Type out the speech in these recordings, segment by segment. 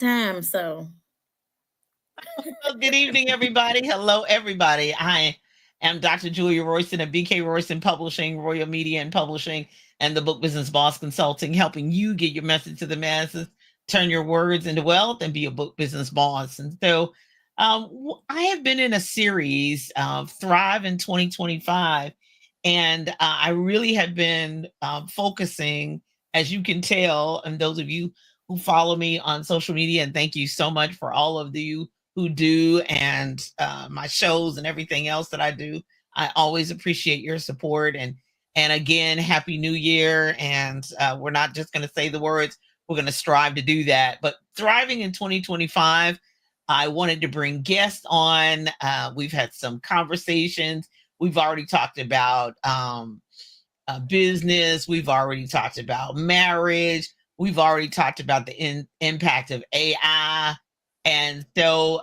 time. So Well, good evening, everybody. Hello, everybody. I am Dr. Julia Royston of BK Royston Publishing, Royal Media and Publishing, and the Book Business Boss Consulting, helping you get your message to the masses, turn your words into wealth, and be a book business boss. And so, I have been in a series of Thrive in 2025, and I really have been focusing, as you can tell, and those of you who follow me on social media, and thank you so much for all of you who do, and my shows and everything else that I do. I always appreciate your support, and again, happy new year. And we're not just going to say the words, we're going to strive to do that. But thriving in 2025, I wanted to bring guests on. We've had some conversations. We've already talked about business. We've already talked about marriage. We've already talked about the impact of AI. And so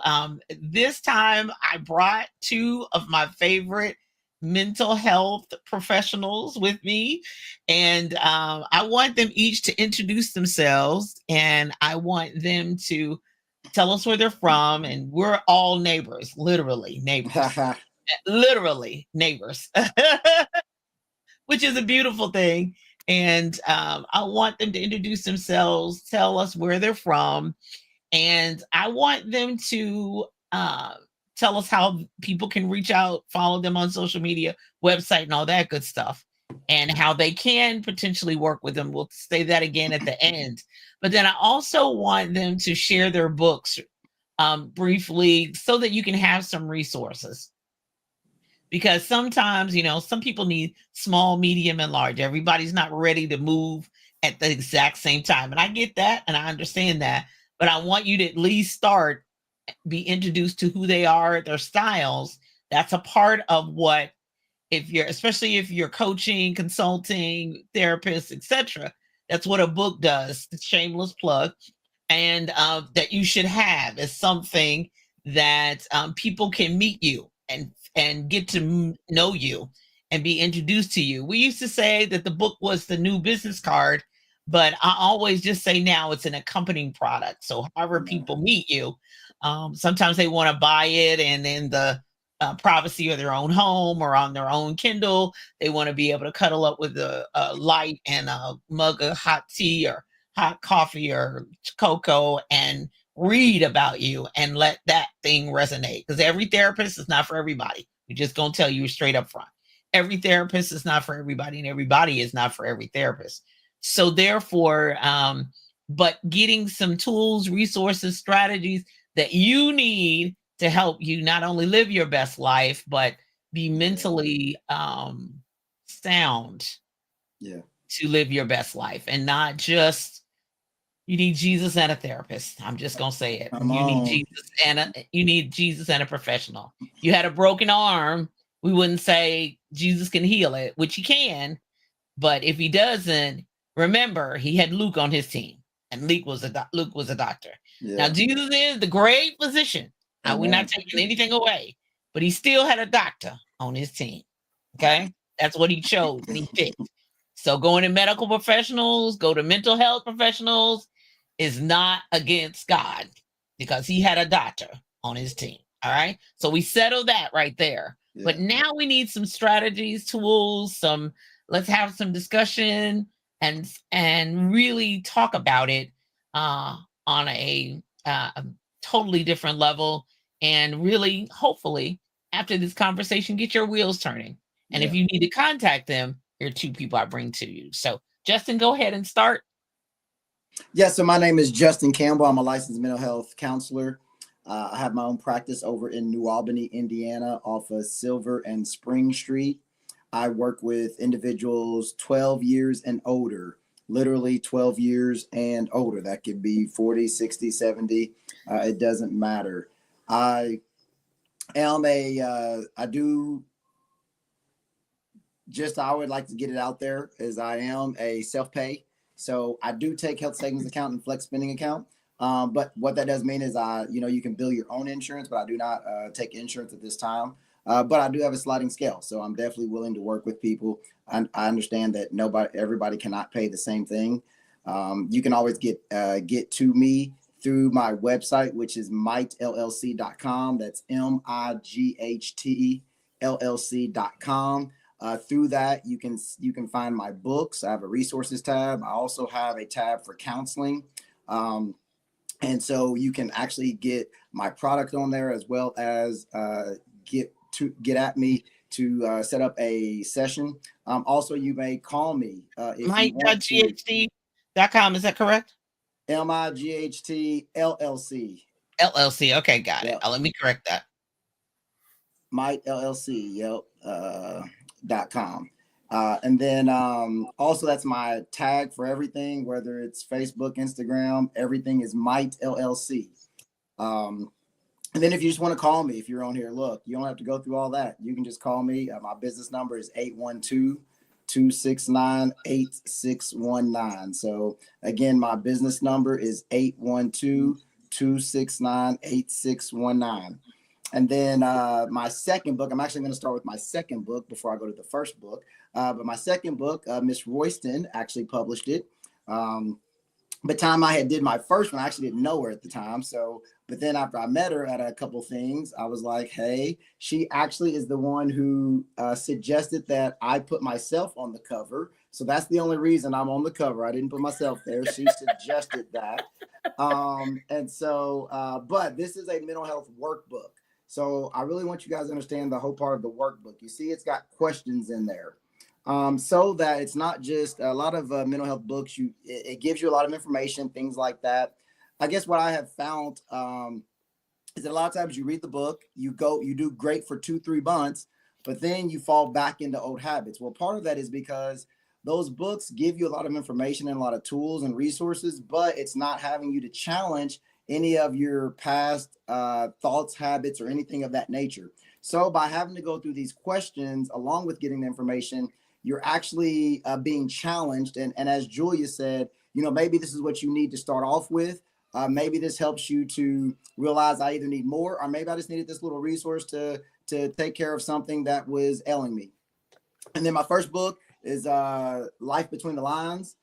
this time I brought two of my favorite mental health professionals with me. And I want them each to introduce themselves, and I want them to tell us where they're from. And we're all neighbors, literally neighbors, literally neighbors, which is a beautiful thing. And I want them to introduce themselves, tell us where they're from, and I want them to tell us how people can reach out, follow them on social media, website, and all that good stuff, and how they can potentially work with them. We'll say that again at the end. But then I also want them to share their books briefly so that you can have some resources. Because sometimes, some people need small, medium, and large. Everybody's not ready to move at the exact same time. And I get that and I understand that. But I want you to at least start, be introduced to who they are, their styles. That's a part of what, if you're, especially if you're coaching, consulting, therapist, etc., that's what a book does. Shameless plug. And that you should have is something that people can meet you and get to know you and be introduced to you. We used to say that the book was the new business card, but I always just say now it's an accompanying product. So however people meet you, sometimes they want to buy it, and in the privacy of their own home or on their own Kindle, they want to be able to cuddle up with a light and a mug of hot tea or hot coffee or cocoa and read about you and let that thing resonate. Because every therapist is not for everybody. We're just going to tell you straight up front. Every therapist is not for everybody, and everybody is not for every therapist. So therefore, but getting some tools, resources, strategies that you need to help you not only live your best life, but be mentally sound to live your best life, and not just, you need Jesus and a therapist. I'm just gonna say it. You need Jesus and a professional. You had a broken arm, we wouldn't say Jesus can heal it, which he can, but if he doesn't, remember he had Luke on his team, and Luke was a doctor. Now Jesus is the great physician. Now, we're not taking anything away, but he still had a doctor on his team. Okay, that's what he chose and he picked. So going to medical professionals, go to mental health professionals, is not against God, because he had a doctor on his team. All right. So we settled that right there. Yeah. But now we need some strategies, tools, let's have some discussion and really talk about it on a totally different level. And really, hopefully, after this conversation, get your wheels turning. And if you need to contact them, here are two people I bring to you. So Justin, go ahead and start. Yeah, so my name is Justin Campbell. I'm a licensed mental health counselor. I have my own practice over in New Albany, Indiana, off of Silver and Spring Street. I work with individuals 12 years and older, literally 12 years and older. That could be 40, 60, 70. It doesn't matter. I would like to get it out there, as I am a self-pay. So I do take health savings account and flex spending account. But what that does mean is you can bill your own insurance, but I do not take insurance at this time. But I do have a sliding scale. So I'm definitely willing to work with people. I understand that everybody cannot pay the same thing. You can always get to me through my website, which is mightllc.com. That's MIGHTLLC.com. Through that, you can find my books. I have a resources tab. I also have a tab for counseling. And so you can actually get my product on there, as well as get at me to set up a session. Also, you may call me if you want to. Mike.ght.com, is that correct? MIGHT LLC. Okay, got it. Yep. Let me correct that. Mike LLC. Yep. .com. And then also, that's my tag for everything, whether it's Facebook, Instagram, everything is Might LLC. And then if you just want to call me, if you're on here, look, you don't have to go through all that. You can just call me. My business number is 812-269-8619. So again, my business number is 812-269-8619. And then my second book, I'm actually going to start with my second book before I go to the first book. But my second book, Miss Royston actually published it. By the time I did my first one, I actually didn't know her at the time. But then after I met her at a couple things, I was like, hey, she actually is the one who suggested that I put myself on the cover. So that's the only reason I'm on the cover. I didn't put myself there. She suggested that. But this is a mental health workbook. So I really want you guys to understand the whole part of the workbook. You see, it's got questions in there. So that it's not just a lot of mental health books. It gives you a lot of information, things like that. I guess what I have found is that a lot of times you read the book, you do great for 2-3 months, but then you fall back into old habits. Well, part of that is because those books give you a lot of information and a lot of tools and resources, but it's not having you to challenge any of your past thoughts, habits, or anything of that nature. So by having to go through these questions along with getting the information, you're actually being challenged. And as Julia said, maybe this is what you need to start off with. Maybe this helps you to realize I either need more, or maybe I just needed this little resource to take care of something that was ailing me. And then my first book is Life Between the Lines.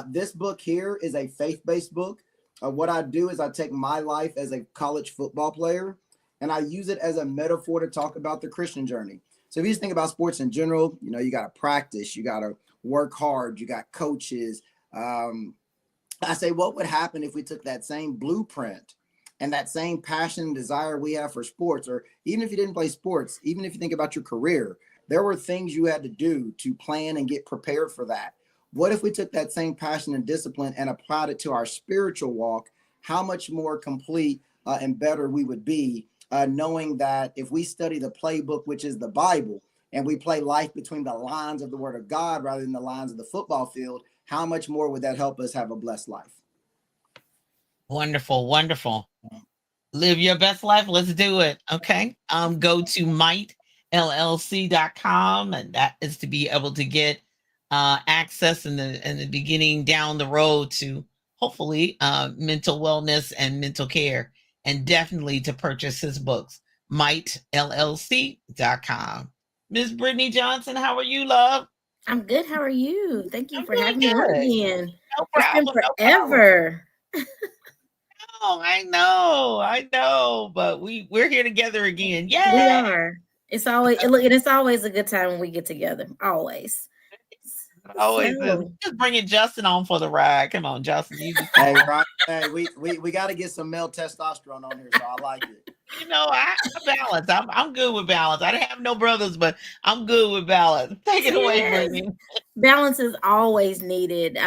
This book here is a faith-based book. What I do is I take my life as a college football player, and I use it as a metaphor to talk about the Christian journey. So if you just think about sports in general, you got to practice, you got to work hard, you got coaches. I say, what would happen if we took that same blueprint and that same passion and desire we have for sports, or even if you didn't play sports, even if you think about your career, there were things you had to do to plan and get prepared for that. What if we took that same passion and discipline and applied it to our spiritual walk? How much more complete and better we would be, knowing that if we study the playbook, which is the Bible, and we play life between the lines of the Word of God rather than the lines of the football field, how much more would that help us have a blessed life? Wonderful, wonderful. Live your best life. Let's do it. Okay. Go to mightllc.com, and that is to be able to get access in the beginning down the road to hopefully mental wellness and mental care, and definitely to purchase his books. mightllc.com. Miss Brittany Johnson, how are you, love? I'm good. How are you? Thank you I'm for doing having me on good. again. No It's been problem. No problem. forever. Oh, I know, but we're here together again. We Yay! are. It's always a good time when we get together. Always. Always is. So Just bringing Justin on for the ride. Come on, Justin. You just Hey, right. Hey, we got to get some male testosterone on here, so I like it. I balance. I'm good with balance. I didn't have no brothers, but I'm good with balance. Take it away, yes, Brittany. balance is always needed.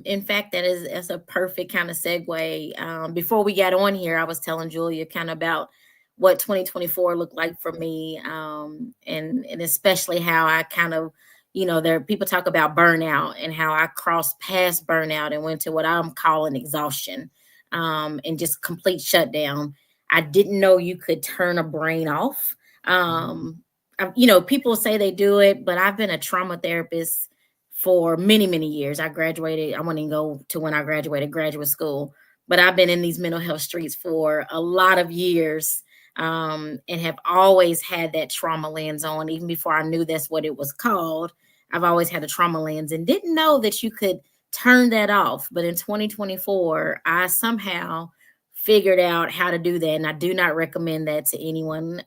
In fact, that's a perfect kind of segue. Before we got on here, I was telling Julia kind of about what 2024 looked like for me, and especially how I kind of, there people talk about burnout and how I crossed past burnout and went to what I'm calling exhaustion, and just complete shutdown. I didn't know you could turn a brain off. People say they do it, but I've been a trauma therapist for many, many years. I graduated. I wouldn't even go to when I graduated graduate school, but I've been in these mental health streets for a lot of years, and have always had that trauma lens on, even before I knew that's what it was called. I've always had a trauma lens and didn't know that you could turn that off. But in 2024, I somehow figured out how to do that. And I do not recommend that to anyone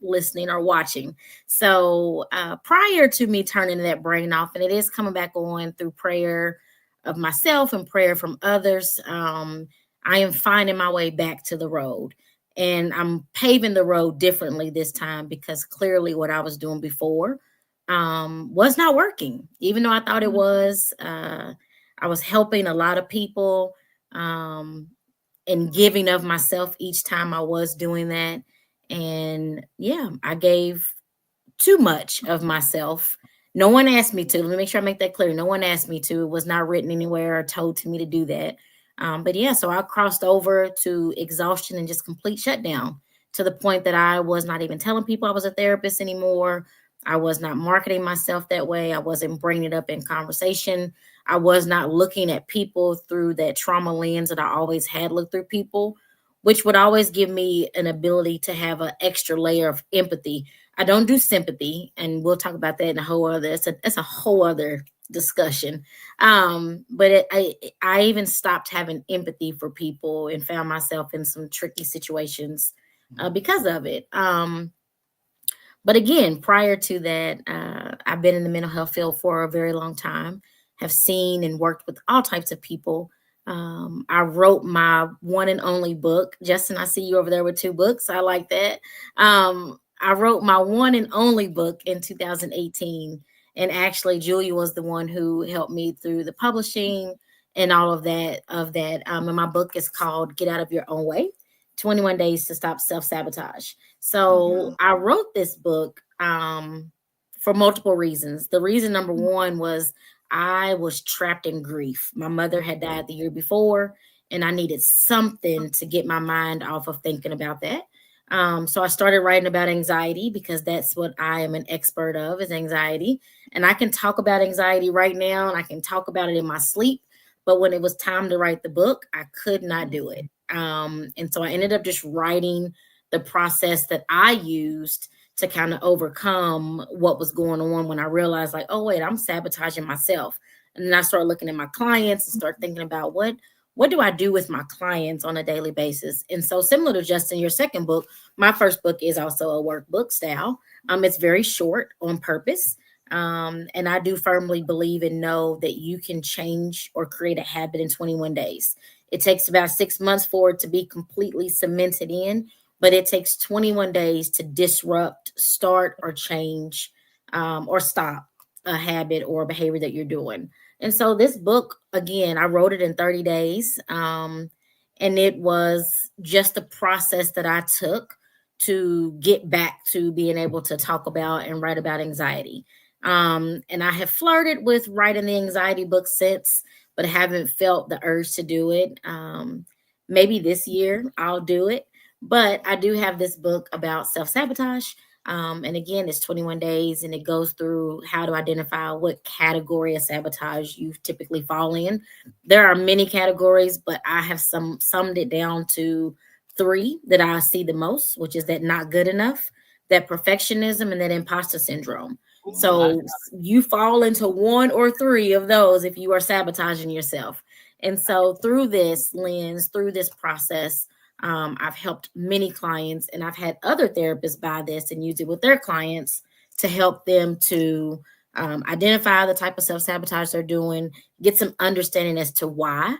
listening or watching. So prior to me turning that brain off, and it is coming back on through prayer of myself and prayer from others, I am finding my way back to the road. And I'm paving the road differently this time because clearly what I was doing before was not working, even though I thought it was. I was helping a lot of people and giving of myself each time I was doing that. And yeah, I gave too much of myself. No one asked me to. Let me make sure I make that clear. No one asked me to. It was not written anywhere or told to me to do that. But yeah, so I crossed over to exhaustion and just complete shutdown to the point that I was not even telling people I was a therapist anymore. I was not marketing myself that way. I wasn't bringing it up in conversation. I was not looking at people through that trauma lens that I always had looked through people, which would always give me an ability to have an extra layer of empathy. I don't do sympathy, and we'll talk about that in a whole other. It's a whole other discussion. But I even stopped having empathy for people and found myself in some tricky situations because of it. But again, prior to that, I've been in the mental health field for a very long time, have seen and worked with all types of people. I wrote my one and only book. Justin, I see you over there with two books. I like that. I wrote my one and only book in 2018. And actually, Julia was the one who helped me through the publishing and all of that. And my book is called Get Out of Your Own Way, 21 Days to Stop Self-Sabotage. So I wrote this book for multiple reasons. The reason number one was I was trapped in grief. My mother had died the year before, and I needed something to get my mind off of thinking about that. So I started writing about anxiety because that's what I am an expert of is anxiety. And I can talk about anxiety right now and I can talk about it in my sleep. But when it was time to write the book, I could not do it. And so I ended up just writing the process that I used to kind of overcome what was going on when I realized, like, oh, wait, I'm sabotaging myself. And then I started looking at my clients and start thinking about what do I do with my clients on a daily basis? And so similar to Justin, your second book, my first book is also a workbook style. It's very short on purpose. And I do firmly believe and know that you can change or create a habit in 21 days. It takes about 6 months for it to be completely cemented in, but it takes 21 days to disrupt, start, or change or stop a habit or a behavior that you're doing. And so this book, again, I wrote it in 30 days. And it was just the process that I took to get back to being able to talk about and write about anxiety. And I have flirted with writing the anxiety book since, but haven't felt the urge to do it. Maybe this year I'll do it. But I do have this book about self sabotage. And again, it's 21 days and it goes through how to identify what category of sabotage you typically fall in. There are many categories, but I have summed it down to three that I see the most, which is that not good enough, that perfectionism, and that imposter syndrome. So you fall into one or three of those if you are sabotaging yourself. And so through this lens, through this process, I've helped many clients and I've had other therapists buy this and use it with their clients to help them to identify the type of self-sabotage they're doing, get some understanding as to why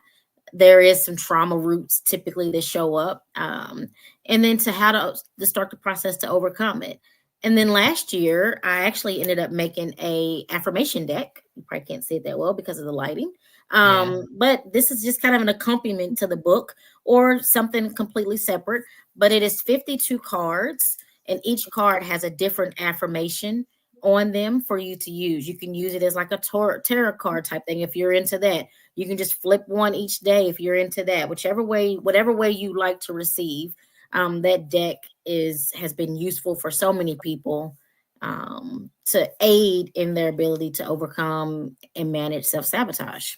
there is some trauma roots typically that show up, and then to how to start the process to overcome it. And then last year, I actually ended up making a affirmation deck. You probably can't see it that well because of the lighting. But this is just kind of an accompaniment to the book or something completely separate. But it is 52 cards, and each card has a different affirmation on them for you to use. You can use it as like a tarot card type thing if you're into that. You can just flip one each day if you're into that. Whichever way, whatever way you like to receive. That deck has been useful for so many people to aid in their ability to overcome and manage self-sabotage.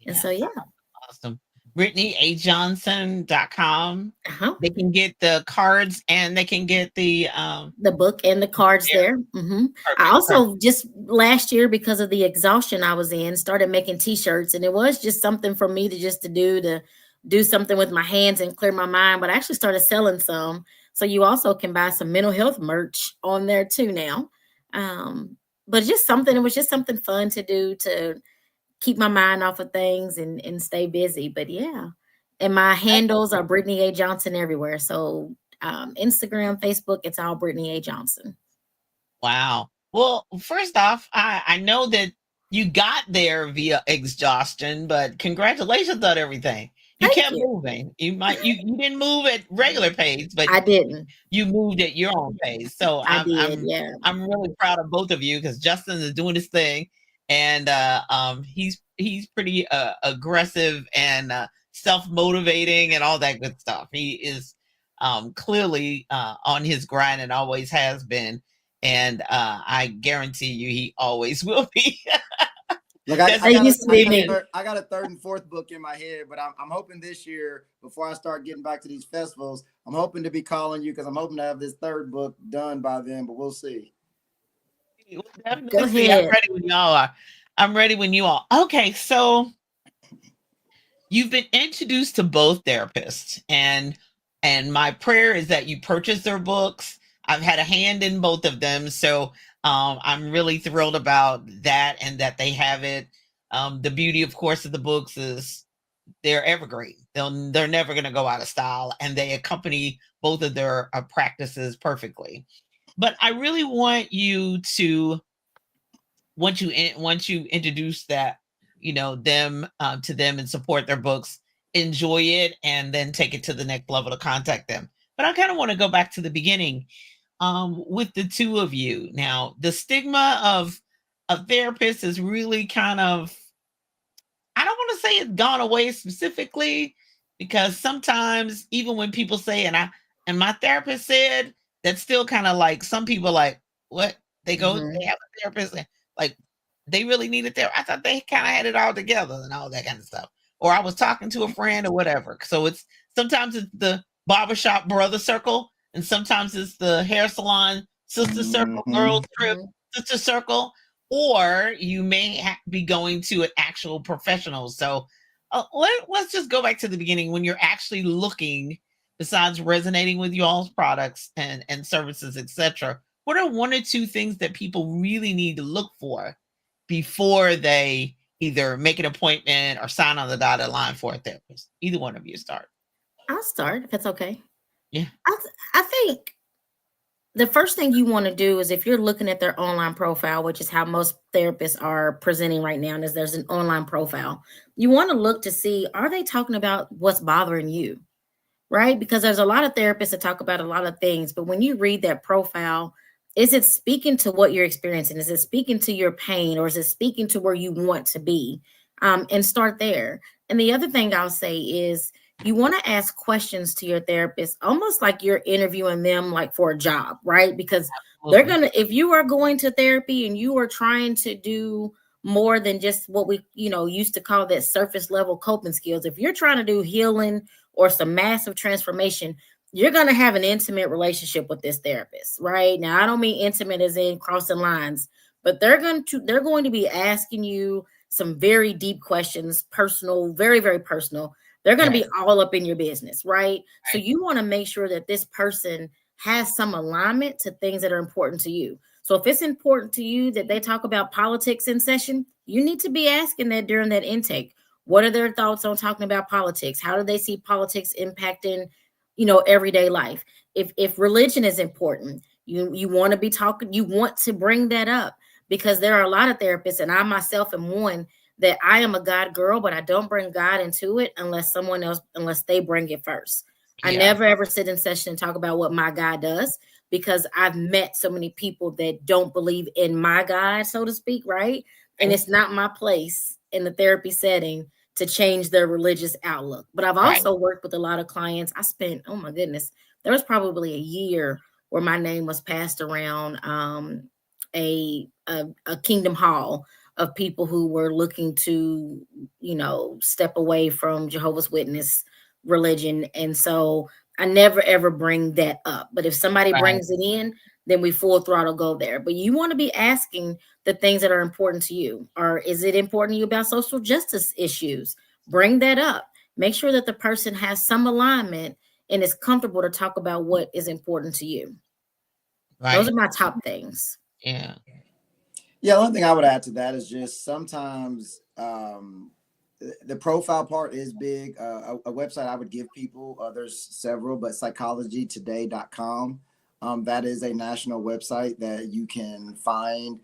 And so, Yes. yeah. Awesome. BrittanyAJohnson.com. Uh-huh. They can get the cards and they can get The book and the cards there. there. I Perfect. also just last year, because of the exhaustion I was in, started making t-shirts, and it was just something for me to do to do something with my hands and clear my mind. But I actually started selling some. So you also can buy some mental health merch on there too now. Um, but just something, it was just something fun to do to keep my mind off of things and stay busy. But yeah. And my handles are Brittany A. Johnson everywhere. So Instagram, Facebook, it's all Brittany A. Johnson. Wow. Well, first off, I know that you got there via exhaustion, but congratulations on everything. You Thank kept you. moving. You didn't move at regular pace, but I didn't. you moved at your own pace. So I did. Yeah. I'm really proud of both of you because Justin is doing his thing, and he's pretty aggressive and self motivating and all that good stuff. He is clearly on his grind and always has been, and I guarantee you he always will be. Look, I used to be me. I got a third and fourth book in my head, but I'm hoping this year, before I start getting back to these festivals, I'm hoping to be calling you because I'm hoping to have this third book done by then, but we'll see. We'll Go definitely see. I'm ahead. ready when y'all are. I'm ready when you all. Okay, so you've been introduced to both therapists, and my prayer is that you purchase their books. I've had a hand in both of them, so I'm really thrilled about that and that they have it. The beauty, of course, of the books is they're evergreen. They're never going to go out of style, and they accompany both of their practices perfectly. But I really want you to once you introduce that, them to them and support their books, enjoy it, and then take it to the next level to contact them. But I kind of want to go back to the beginning, with the two of you. Now, the stigma of a therapist is really kind of, I don't want to say it's gone away specifically, because sometimes even when people say, and my therapist said, that's still kind of like some people like, what, Hmm. they have a therapist, and like they really need a therapist. I thought they kind of had it all together and all that kind of stuff. Or I was talking to a friend or whatever. So it's sometimes it's the barbershop brother circle, and sometimes it's the hair salon sister circle, Hmm. girls trip sister circle, or you may be going to an actual professional. So let's just go back to the beginning when you're actually looking, besides resonating with y'all's products and services, etc. What are one or two things that people really need to look for before they either make an appointment or sign on the dotted line for a therapist? Either one of you start. I'll start if it's okay. Yeah. I think the first thing you want to do is if you're looking at their online profile, which is how most therapists are presenting right now, is there's an online profile. You want to look to see, are they talking about what's bothering you? Right? Because there's a lot of therapists that talk about a lot of things, but when you read that profile, is it speaking to what you're experiencing? Is it speaking to your pain, or is it speaking to where you want to be? And start there. And the other thing I'll say is you want to ask questions to your therapist, almost like you're interviewing them like for a job, right? Because they're Absolutely. gonna, if you are going to therapy and you are trying to do more than just what we, used to call that surface level coping skills, if you're trying to do healing or some massive transformation, you're going to have an intimate relationship with this therapist, right? Now, I don't mean intimate as in crossing lines, but they're going to be asking you some very deep questions, personal, very, very personal. They're going to be Yes. all up in your business, right? So Right. you want to make sure that this person has some alignment to things that are important to you. So if it's important to you that they talk about politics in session, you need to be asking that during that intake. What are their thoughts on talking about politics? How do they see politics impacting, everyday life? If religion is important, you want to be talking, you want to bring that up, because there are a lot of therapists, and I myself am one, that I am a God girl, but I don't bring God into it unless they bring it first. I Yeah. never ever sit in session and talk about what my God does, because I've met so many people that don't believe in my God, so to speak, right? And Right. it's not my place in the therapy setting to change their religious outlook. But I've Right. also worked with a lot of clients. I spent, oh my goodness, there was probably a year where my name was passed around a Kingdom Hall of people who were looking to, step away from Jehovah's Witness religion. And so I never ever bring that up. But if somebody Right. brings it in, then we full throttle go there. But you want to be asking the things that are important to you. Or is it important to you about social justice issues? Bring that up. make sure that the person has some alignment and is comfortable to talk about what is important to you. Those are Right. my top things. Yeah. Yeah, the only thing I would add to that is just sometimes the profile part is big. A website I would give people, there's several, but psychologytoday.com. That is a national website that you can find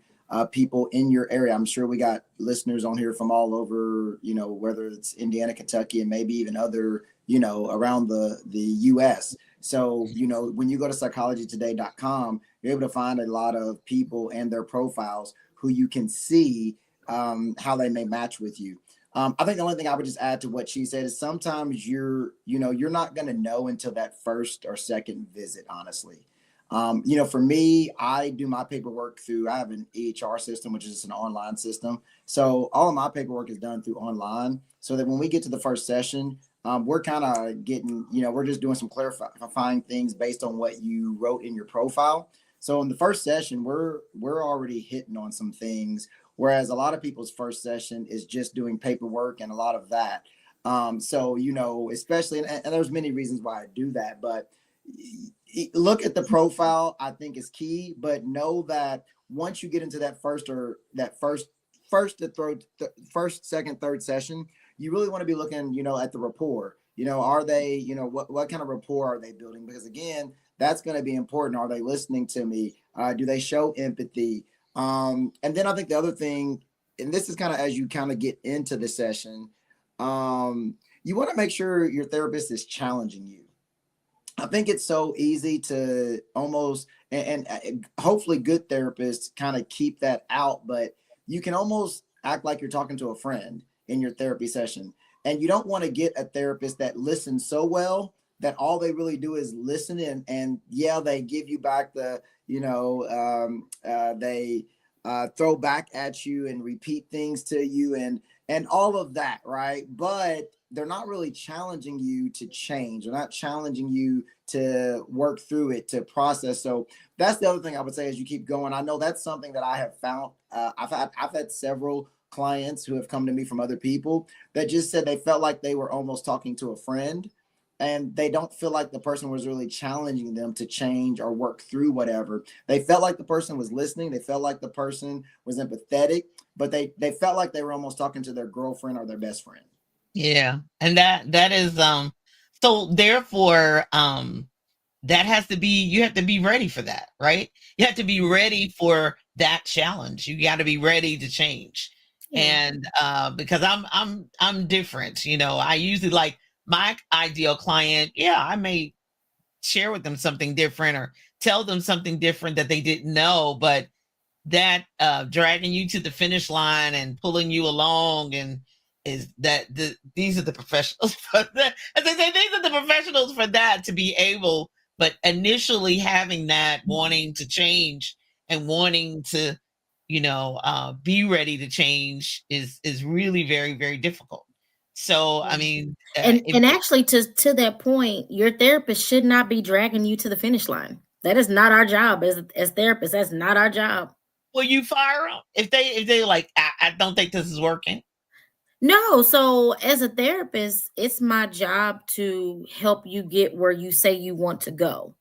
people in your area. I'm sure we got listeners on here from all over, whether it's Indiana, Kentucky, and maybe even other, around the US. So, when you go to psychologytoday.com, you're able to find a lot of people and their profiles who you can see how they may match with you. I think the only thing I would just add to what she said is sometimes you're not going to know until that first or second visit, honestly. For me, I do my paperwork I have an EHR system, which is an online system. So all of my paperwork is done through online so that when we get to the first session, we're kind of getting, we're just doing some clarifying things based on what you wrote in your profile. So in the first session, we're already hitting on some things, whereas a lot of people's first session is just doing paperwork and a lot of that. So especially, and there's many reasons why I do that, but look at the profile. I think is key, but know that once you get into that first, second, third session, you really want to be looking, at the rapport. Are they, what kind of rapport are they building? Because again, that's going to be important. Are they listening to me? Do they show empathy? And then I think the other thing, and this is kind of as you kind of get into the session, you want to make sure your therapist is challenging you. I think it's so easy to almost, and hopefully good therapists kind of keep that out, but you can almost act like you're talking to a friend in your therapy session. And you don't want to get a therapist that listens so well that all they really do is listen and yeah, they give you back they throw back at you and repeat things to you and all of that, right? But they're not really challenging you to change. They're not challenging you to work through it, to process. So that's the other thing I would say as you keep going. I know that's something that I have found. I've had several clients who have come to me from other people that just said they felt like they were almost talking to a friend, and they don't feel like the person was really challenging them to change or work through whatever. They felt like the person was listening. They felt like the person was empathetic, but they felt like they were almost talking to their girlfriend or their best friend. Yeah. And that is so therefore that has to be, you have to be ready for that, right? You have to be ready for that challenge. You got to be ready to change. Yeah. And because I'm different, I usually like my ideal client, yeah, I may share with them something different or tell them something different that they didn't know, but that dragging you to the finish line and pulling you along and is that these are the professionals for that. As I say, these are the professionals for that to be able, but initially having that wanting to change and wanting to be ready to change is really very, very difficult. So I Yeah. mean, if And actually to that point, your therapist should not be dragging you to the finish line. That is not our job as therapists. That's not our job. will you fire them if they like I don't think this is working. No, so as a therapist, it's my job to help you get where you say you want to go.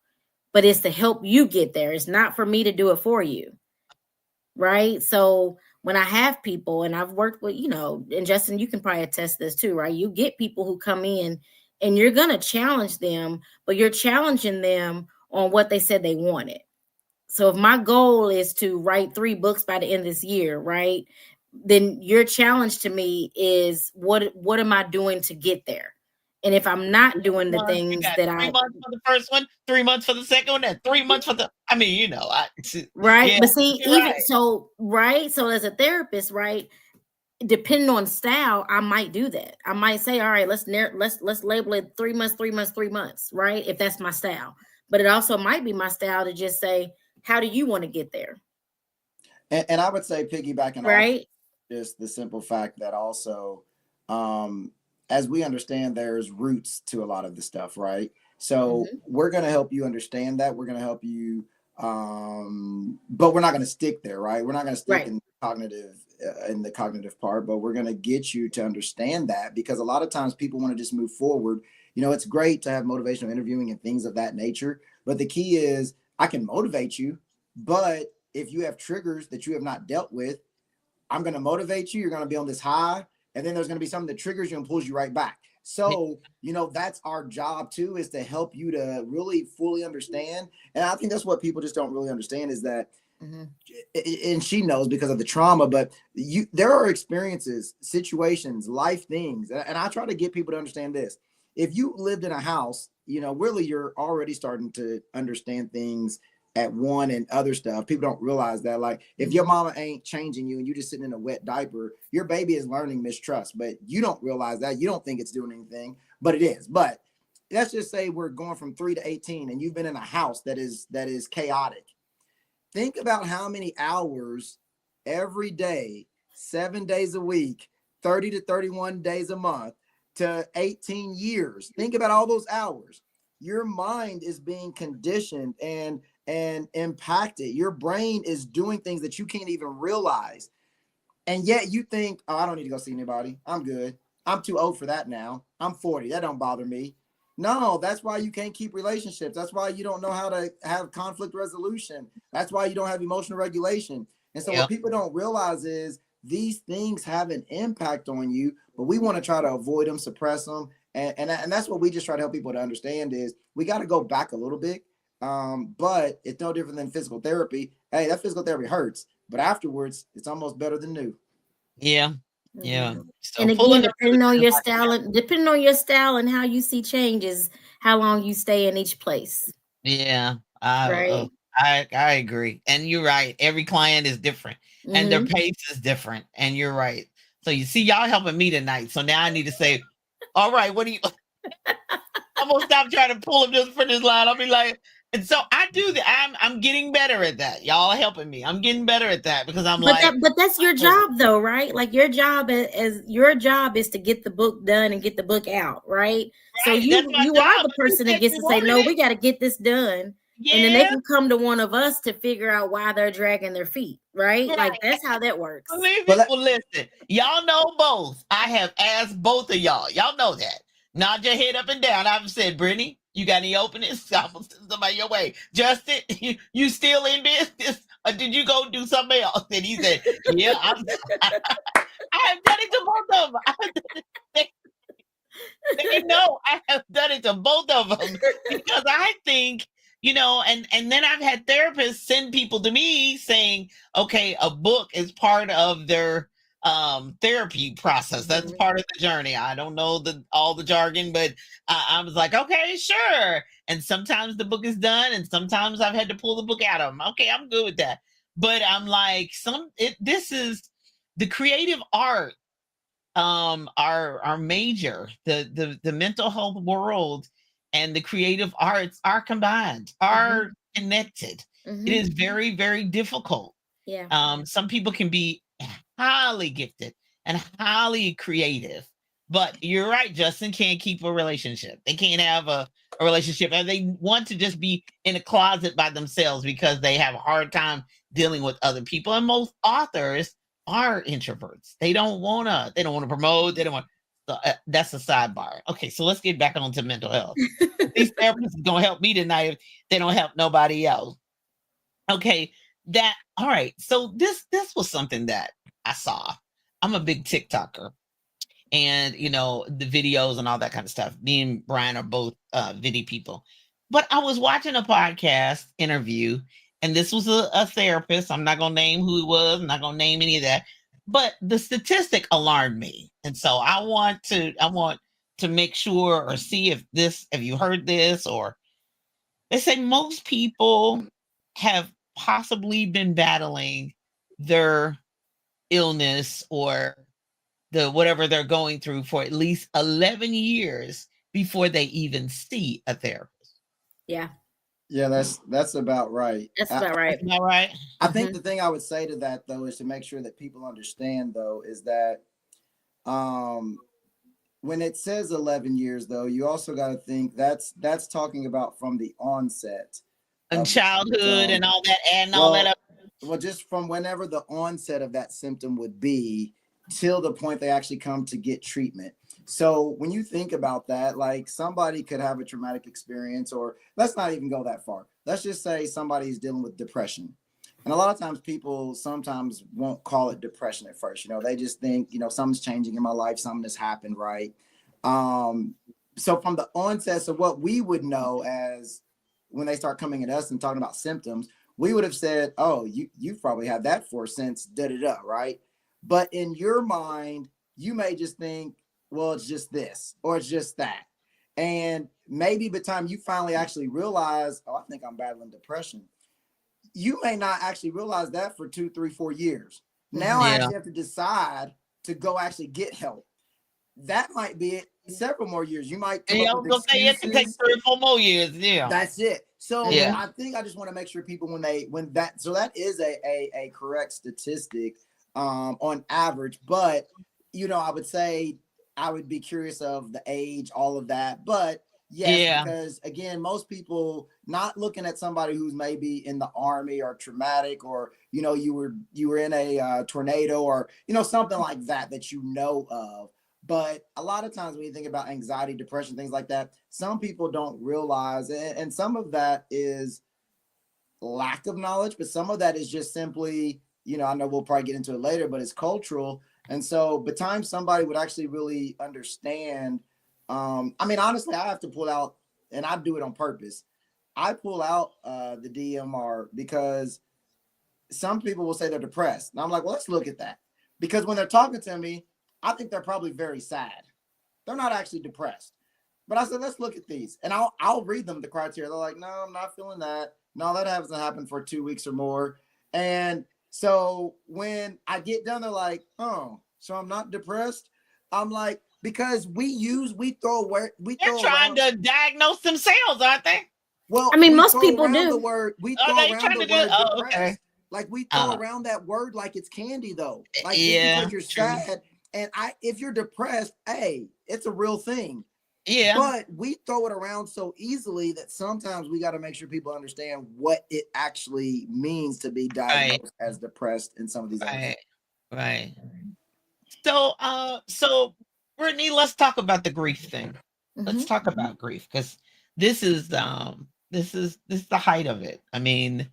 But it's to help you get there. It's not for me to do it for you. Right? So when I have people and I've worked with, and Justin, you can probably attest this too, right? You get people who come in and you're going to challenge them, but you're challenging them on what they said they wanted. So if my goal is to write 3 books by the end of this year, right? Then your challenge to me is what am I doing to get there? And if I'm not doing the Months. You things got that 3 months for the first one, 3 months for the second one, and 3 months for the. I mean, right, yeah, but see, you're even right. so, right? So as a therapist, right? Depending on style, I might do that. I might say, all right, let's label it 3 months, 3 months, 3 months, right? If that's my style. But it also might be my style to just say, how do you want to get there? And I would say piggybacking off Right? just the simple fact that also, um, as we understand, there's roots to a lot of the stuff, right? So Hmm. we're going to help you understand that. We're going to help you, but we're not going to stick there, right? We're not going to stick Right. in cognitive in the cognitive part, but we're going to get you to understand that, because a lot of times people want to just move forward. You know, it's great to have motivational interviewing and things of that nature, but the key is I can motivate you, but if you have triggers that you have not dealt with, I'm going to motivate you. You're going to be on this high, and then there's going to be something that triggers you and pulls you right back. So, you know, that's our job too, is to help you to really fully understand. And I think that's what people just don't really understand is that, and she knows because of the trauma, but there are experiences, situations, life things. And I try to get people to understand this. If you lived in a house, you know, really you're already starting to understand things at one and other stuff. People don't realize that. Like if your mama ain't changing you and you just sitting in a wet diaper, your baby is learning mistrust, but you don't realize that. You don't think it's doing anything, but it is. But let's just say we're going from 3 to 18 and you've been in a house that is chaotic. Think about how many hours every day, 7 days a week, 30 to 31 days a month to 18 years. Think about all those hours. Your mind is being conditioned and impacted. Your brain is doing things that you can't even realize. And yet you think, oh, I don't need to go see anybody. I'm good. I'm too old for that now. I'm 40. That don't bother me. No, that's why you can't keep relationships. That's why you don't know how to have conflict resolution. That's why you don't have emotional regulation. And so what people don't realize is these things have an impact on you, but we want to try to avoid them, suppress them. And that's what we just try to help people to understand is we got to go back a little bit. But it's no different than physical therapy. Hey, that physical therapy hurts, but afterwards it's almost better than new. Yeah. Yeah. So And again, depending on your style and how you see changes, how long you stay in each place. Yeah. Right. I agree. And you're right. Every client is different and their pace is different. And you're right. So you see, y'all helping me tonight. So now I need to say, all right, what do you I'm gonna stop trying to pull up this for this line. I'll be like, and so I do that. I'm getting better at that. Y'all helping me. I'm getting better at that because I'm like, but that's your job though, right? Like your job is to get the book done and get the book out, right? So that's my you are job. the person that gets to say, no, we got to get this done. And then they can come to one of us to figure out why they're dragging their feet, right? Like that's how that works. Well, listen, y'all know both. I have asked both of y'all. Y'all know that. Nod your head up and down. I've said, Brittany, you got any openings? I'm gonna send somebody your way. Justin, you still in business? Or did you go do something else? And he said, yeah, I have done it to both of them. They know I have done it to both of them because I think, and then I've had therapists send people to me saying, okay, a book is part of their therapy process. That's part of the journey. I don't know all the jargon, but I was like, okay, sure. And sometimes the book is done, and sometimes I've had to pull the book out of them. Okay, I'm good with that. But I'm like, this is the creative art, our major, the mental health world and the creative arts are combined, are connected. It is very, very difficult. Some people can be highly gifted and highly creative, but you're right, Justin, can't keep a relationship. They can't have a relationship, and they want to just be in a closet by themselves because they have a hard time dealing with other people. And most authors are introverts. They don't want to promote. They don't want. So, that's a sidebar. Okay, so let's get back onto mental health. These therapists are gonna help me tonight if they don't help nobody else. Okay, all right. So this was something that I saw. I'm a big TikToker, and the videos and all that kind of stuff. Me and Brian are both video people, but I was watching a podcast interview, and this was a therapist. I'm not gonna name who it was. I'm not gonna name any of that, but the statistic alarmed me, and so I want to make sure or see if you heard this, or they say most people have possibly been battling their illness or the whatever they're going through for at least 11 years before they even see a therapist. Yeah, that's about right. That's about right. That's about right. I think the thing I would say to that though is to make sure that people understand though is that when it says 11 years though, you also got to think that's talking about from the onset and childhood and all that and well, all that up. Well, just from whenever the onset of that symptom would be till the point they actually come to get treatment. So when you think about that, like somebody could have a traumatic experience, or let's not even go that far. Let's just say somebody's dealing with depression. And a lot of times people sometimes won't call it depression at first. They just think, something's changing in my life, something has happened, right? Um, so from the onset of what we would know as when they start coming at us and talking about symptoms, we would have said, "Oh, you've probably had that for since da da da," right? But in your mind, you may just think, "Well, it's just this or it's just that," and maybe by the time you finally actually realize, "Oh, I think I'm battling depression," you may not actually realize that for 2, 3, 4 years. Now I Yeah. actually have to decide to go actually get help. That might be it. Several more years. You might come Yeah, up I with was gonna say it could take excuses. 3 or 4 more years. Yeah. That's it. So Yeah. Mhm. I think I just want to make sure people when that so that is a correct statistic on average, but I would say I would be curious of the age, all of that. But yes, Yeah. because again, most people not looking at somebody who's maybe in the army or traumatic, or you were in a tornado, or something like that you know of. But a lot of times when you think about anxiety, depression, things like that, some people don't realize, and some of that is lack of knowledge, but some of that is just simply, I know we'll probably get into it later, but it's cultural. And so by the time somebody would actually really understand, I mean, honestly, I have to pull out, and I do it on purpose. I pull out the DMR because some people will say they're depressed. And I'm like, well, let's look at that. Because when they're talking to me, I think they're probably very sad. They're not actually depressed. But I said, let's look at these. And I'll read them the criteria. They're like, no, I'm not feeling that. No, that hasn't happened for 2 weeks or more. And so when I get done, they're like, oh, so I'm not depressed. I'm like, because we They're throw trying around to diagnose themselves, aren't they? I well, mean, we most throw people around the do. word, we Are throw they around trying the to do? word Oh, okay. depressed. Like we throw Uh, around that word like it's candy though. Like just yeah, because you're true. sad if you're depressed, hey, it's a real thing. Yeah, But we throw it around so easily that sometimes we got to make sure people understand what it actually means to be right, diagnosed as depressed and some of these other things. right, right. So Brittany, let's talk about the grief thing. Let's Mhm. talk about grief because this is the height of it. I mean,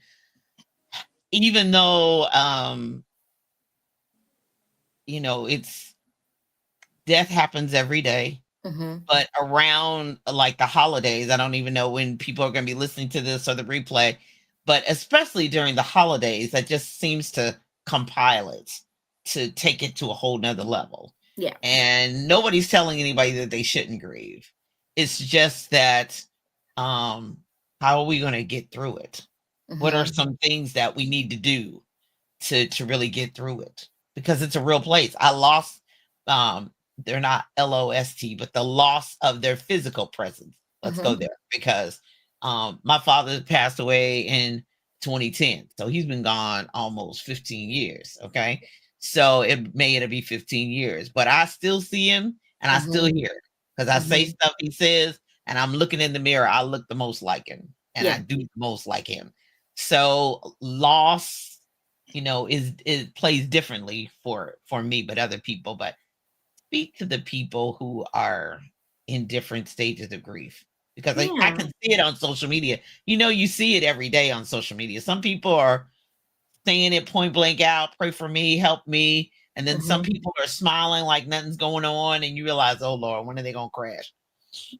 even though it's death happens every day, Mhm. but around like the holidays, I don't even know when people are going to be listening to this or the replay, but especially during the holidays, that just seems to compile it to take it to a whole nother level. Yeah. And nobody's telling anybody that they shouldn't grieve. It's just that um how are we going to get through it? What are Mhm. some things that we need to do to really get through it? Because it's a real place. I lost they're not LOST, but the loss of their physical presence. Let's go Mhm. there because my father passed away in 2010. So he's been gone almost 15 years. Okay. So it may it'll be 15 years, but I still see him and I still Mhm. hear it because I say Mhm. stuff he says and I'm looking in the mirror. I look the most like him and I Yeah. do the most like him. So loss, is it plays differently for me, but other people. But speak to the people who are in different stages of grief because I Yeah. can see it on social media. You see it every day on social media. Some people are saying it point blank out, pray for me, help me. And then some Mhm. people are smiling like nothing's going on, and you realize, oh Lord, when are they gonna crash?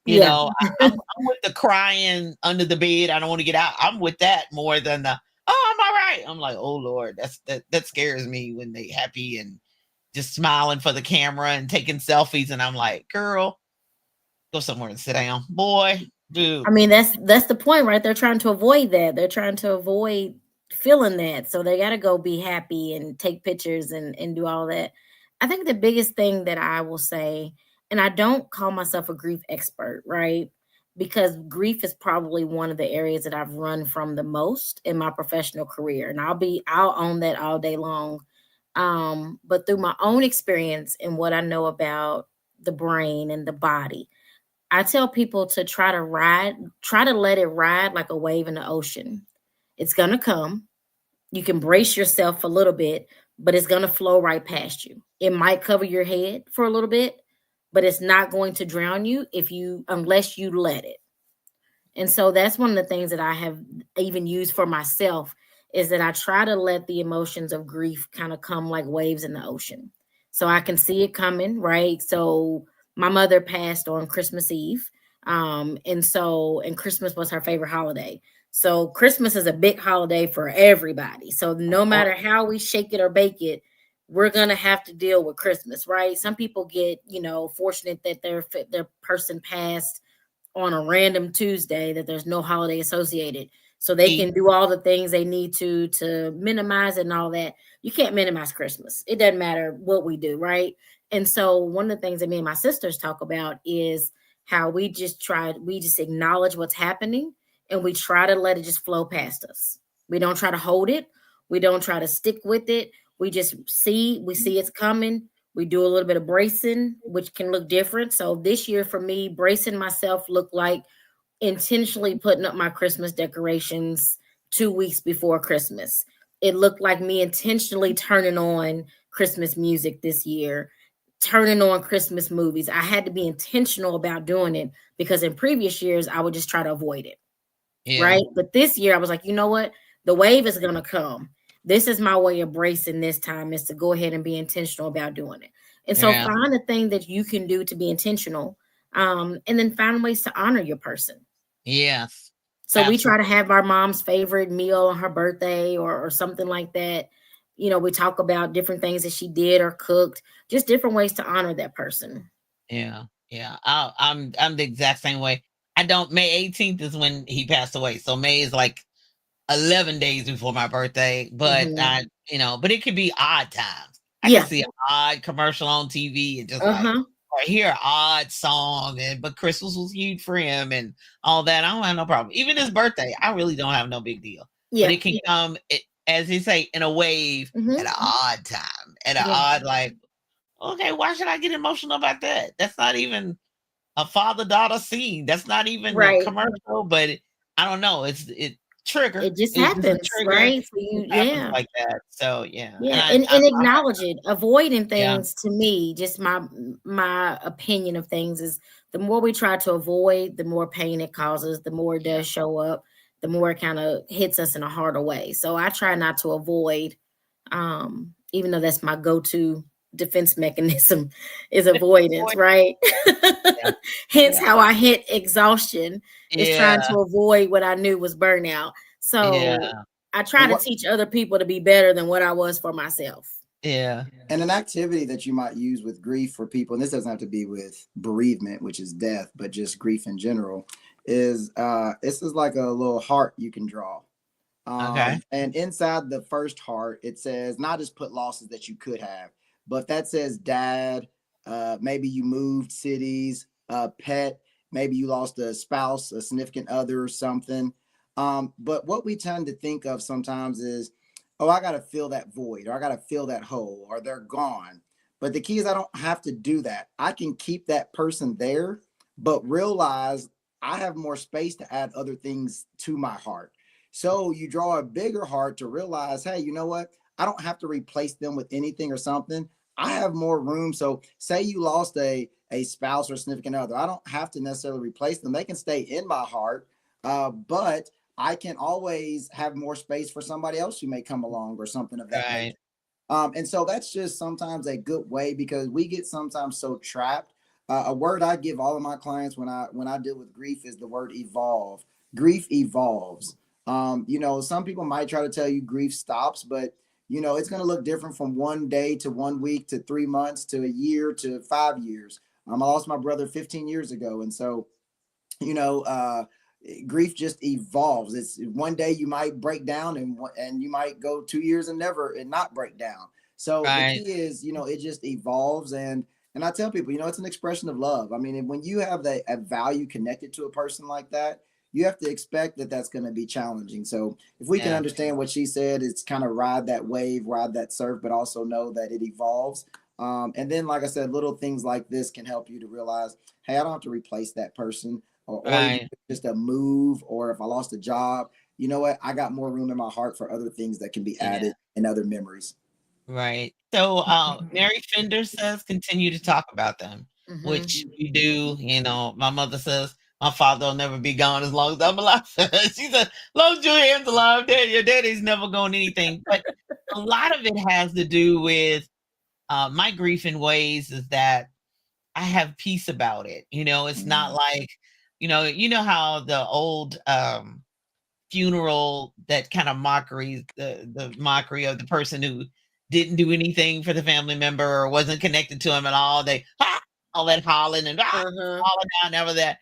Yeah. I'm with the crying under the bed. I don't want to get out. I'm with that more than the I'm all right. I'm like, oh Lord, that scares me when they happy and just smiling for the camera and taking selfies. And I'm like, girl, go somewhere and sit down. Boy, I dude. mean, that's the point, right? They're trying to avoid that. They're trying to avoid feeling that. So they got to go be happy and take pictures and do all that. I think the biggest thing that I will say, and I don't call myself a grief expert, right? Because grief is probably one of the areas that I've run from the most in my professional career. And I'll own that all day long. But through my own experience and what I know about the brain and the body, I tell people to try to let it ride like a wave in the ocean. It's gonna come. You can brace yourself a little bit, but it's going to flow right past you. It might cover your head for a little bit, but it's not going to drown you if you unless you let it. And so that's one of the things that I have even used for myself is that I try to let the emotions of grief kind of come like waves in the ocean. So I can see it coming, right? So my mother passed on Christmas Eve. And Christmas was her favorite holiday. So Christmas is a big holiday for everybody. So Of no course. matter how we shake it or bake it, we're gonna have to deal with Christmas, right? Some people get, fortunate that their person passed on a random Tuesday that there's no holiday associated. So they E- can do all the things they need to minimize it and all that. You can't minimize Christmas. It doesn't matter what we do, right? And so one of the things that me and my sisters talk about is how we just acknowledge what's happening and we try to let it just flow past us. We don't try to hold it. We don't try to stick with it. We see it's coming. We do a little bit of bracing, which can look different. So this year for me, bracing myself looked like intentionally putting up my Christmas decorations 2 weeks before Christmas. It looked like me intentionally turning on Christmas music this year, turning on Christmas movies. I had to be intentional about doing it because in previous years, I would just try to avoid it, yeah, right? But this year, I was like, you know what? The wave is going to come. This is my way of bracing this time is to go ahead and be intentional about doing it. And so yeah, find a thing that you can do to be intentional, and then find ways to honor your person. yes, So we try to absolutely. have our mom's favorite meal on her birthday or something like that. We talk about different things that she did or cooked, just different ways to honor that person. Yeah, yeah. I'm the exact same way. I don't. May 18th is when he passed away, so May is like 11 days before my birthday. But Hmm. but it could be odd times. I can Yeah. see an odd commercial on TV and just like Uh-huh. or hear an odd song, and but Christmas was huge for him and all that. I don't have no problem. Even his birthday, I really don't have no big deal. But Yeah. it can come, as they say, in a wave at Hmm. an odd time, at an Yeah. odd like. Okay, why should I get emotional about that? That's not even a father-daughter scene. That's not even a Right. commercial, but I don't know. It trigger. It just It's just a happens, trigger. right? So It you, just happens yeah. like that. So yeah, and Yeah, I and I acknowledge it. Avoiding yeah, things to me, just my opinion of things is the more we try to avoid, the more pain it causes, the more it yeah, does show up, the more it kind of hits us in a harder way. So I try not to avoid, even though that's my go-to defense mechanism is avoidance, right? yeah, Hence yeah, how I hit exhaustion is trying yeah, to avoid what I knew was burnout. So yeah, I try And to what teach other people to be better than what I was for myself. yeah. and an activity that you might use with grief for people, and this doesn't have to be with bereavement, which is death, but just grief in general, is this is like a little heart you can draw. Okay, And inside the first heart, it says not just put losses that you could have, but that says dad. Maybe you moved cities, pet. Maybe you lost a spouse, a significant other, or something. But what we tend to think of sometimes is, oh, I got to fill that void, or I got to fill that hole, or they're gone. But the key is I don't have to do that. I can keep that person there, but realize I have more space to add other things to my heart. So you draw a bigger heart to realize, hey, you know what? I don't have to replace them with anything or something. I have more room. So say you lost a spouse or significant other. I don't have to necessarily replace them. They can stay in my heart. But I can always have more space for somebody else who may come along or something of that nature. right, And so that's just sometimes a good way because we get sometimes so trapped. A word I give all of my clients when I deal with grief is the word evolve. Grief evolves. Some people might try to tell you grief stops, but it's going to look different from one day to 1 week to 3 months to a year to 5 years. I lost my brother 15 years ago, and so you know, grief just evolves. It's one day you might break down and you might go 2 years and never and not break down. So the right, key is, it just evolves and I tell people, it's an expression of love. I mean, when you have a value connected to a person like that, you have to expect that that's going to be challenging. So if we can yeah, understand what she said, it's kind of ride that wave, ride that surf, but also know that it evolves. And then, like I said, little things like this can help you to realize, hey, I don't have to replace that person or even right, just a move or if I lost a job, you know what, I got more room in my heart for other things that can be Yeah. added and other memories. Right. So, Mary Fender says continue to talk about them, which Hmm. you do. You know, my mother says my father will never be gone as long as I'm alive. She said, as long as Julian's alive, your daddy's never going anything. But a lot of it has to do with my grief in ways is that I have peace about it. You know, it's not Mm. like, you know how the old funeral, that kind of mockery, the mockery of the person who didn't do anything for the family member or wasn't connected to him at all. They all that hollering and Uh-huh. hollering out, never that.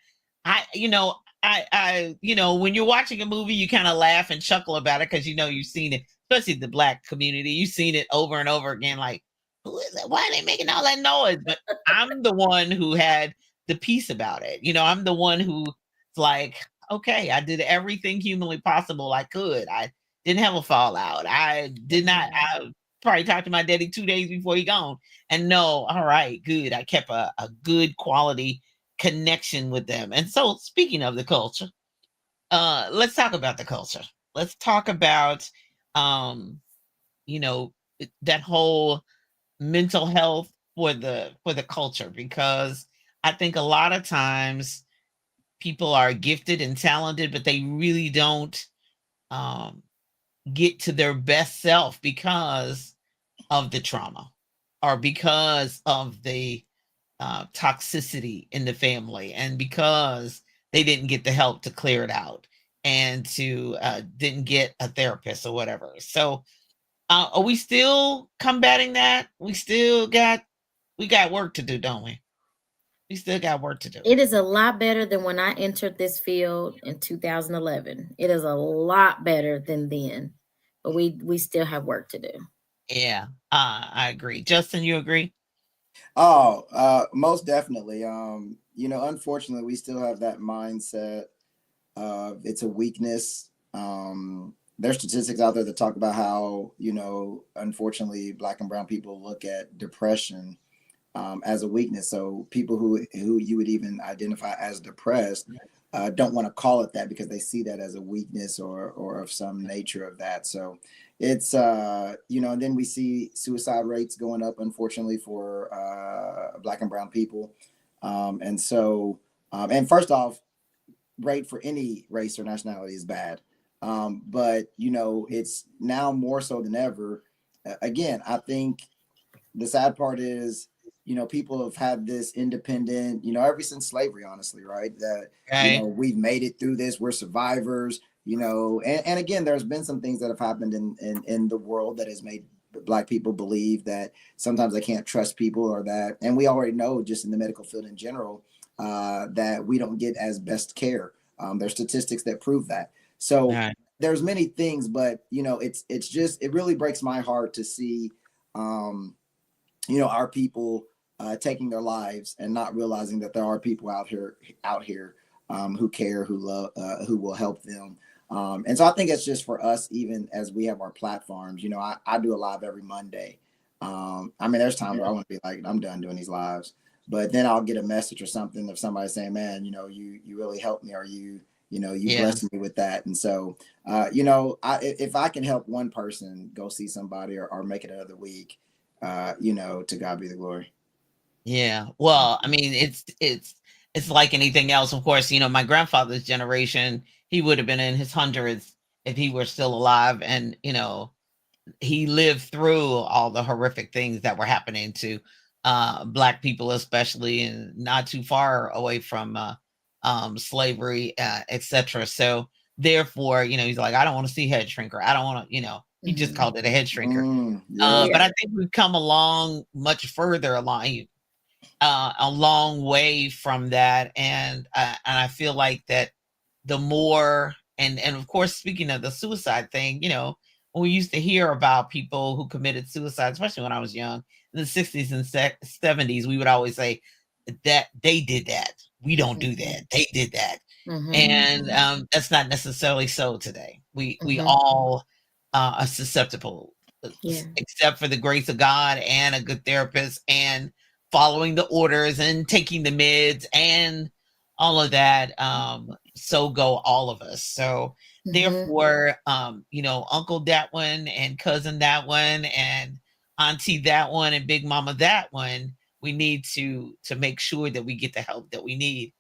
When you're watching a movie, you kind of laugh and chuckle about it because you've seen it, especially the Black community. You've seen it over and over again. Like, who is that? Why are they making all that noise? But I'm the one who had the peace about it. I'm the one who's like, okay, I did everything humanly possible I could. I didn't have a fallout. I did not. Mhm. I probably talked to my daddy 2 days before he gone, and no, all right, good. I kept a good quality connection with them. And so, speaking of the culture, let's talk about the culture. Let's talk about, um, that whole mental health for the culture, because I think a lot of times people are gifted and talented, but they really don't um, get to their best self because of the trauma or because of the toxicity in the family, and because they didn't get the help to clear it out, and to didn't get a therapist or whatever. So are we still combating that? We got work to do, don't we? We still got work to do. It is a lot better than when I entered this field in 2011. It is a lot better than then, but we still have work to do. Yeah, I agree. Justin, you agree? Oh, most definitely. Unfortunately, we still have that mindset of it's a weakness. There's statistics out there that talk about how, unfortunately, Black and brown people look at depression as a weakness. So people who you would even identify as depressed don't want to call it that because they see that as a weakness or of some nature of that. So it's and then we see suicide rates going up, unfortunately, for Black and brown people. And first off, rate for any race or nationality is bad. But it's now more so than ever. Again, I think the sad part is, people have had this independent, ever since slavery, honestly, right? That, Right. we've made it through this, we're survivors, and again, there's been some things that have happened in the world that has made Black people believe that sometimes they can't trust people, or that, and we already know just in the medical field in general, that we don't get as best care. There's statistics that prove that. So Right. there's many things, but it's just, it really breaks my heart to see, our people taking their lives and not realizing that there are people out here who care, who love, who will help them. And so I think it's just for us, even as we have our platforms. I do a live every Monday. I mean, there's times where I want to be like, I'm done doing these lives, but then I'll get a message or something of somebody saying, "Man, you really helped me," or you Yeah. blessed me with that. And so, if I can help one person go see somebody, or make it another week, to God be the glory. Yeah. Well, I mean, it's like anything else. Of course, my grandfather's generation, he would have been in his hundreds if he were still alive, and he lived through all the horrific things that were happening to Black people, especially, and not too far away from slavery, etc. So therefore, he's like, I don't want to see head shrinker. I don't want to, he just Mhm. called it a head shrinker. Yeah. But Yeah. I think we've come along much further along, a long way from that, and I feel like that the more, and of course, speaking of the suicide thing, when we used to hear about people who committed suicide, especially when I was young in the 60s and 70s, we would always say that they did that. We don't do Mhm. that. They did that. Mhm. And that's not necessarily so today. We Mhm. all are susceptible, Yeah. except for the grace of God and a good therapist and following the orders and taking the meds and all of that. So go all of us. So Mhm. Therefore, uncle that one and cousin that one and auntie that one and big mama that one, we need to make sure that we get the help that we need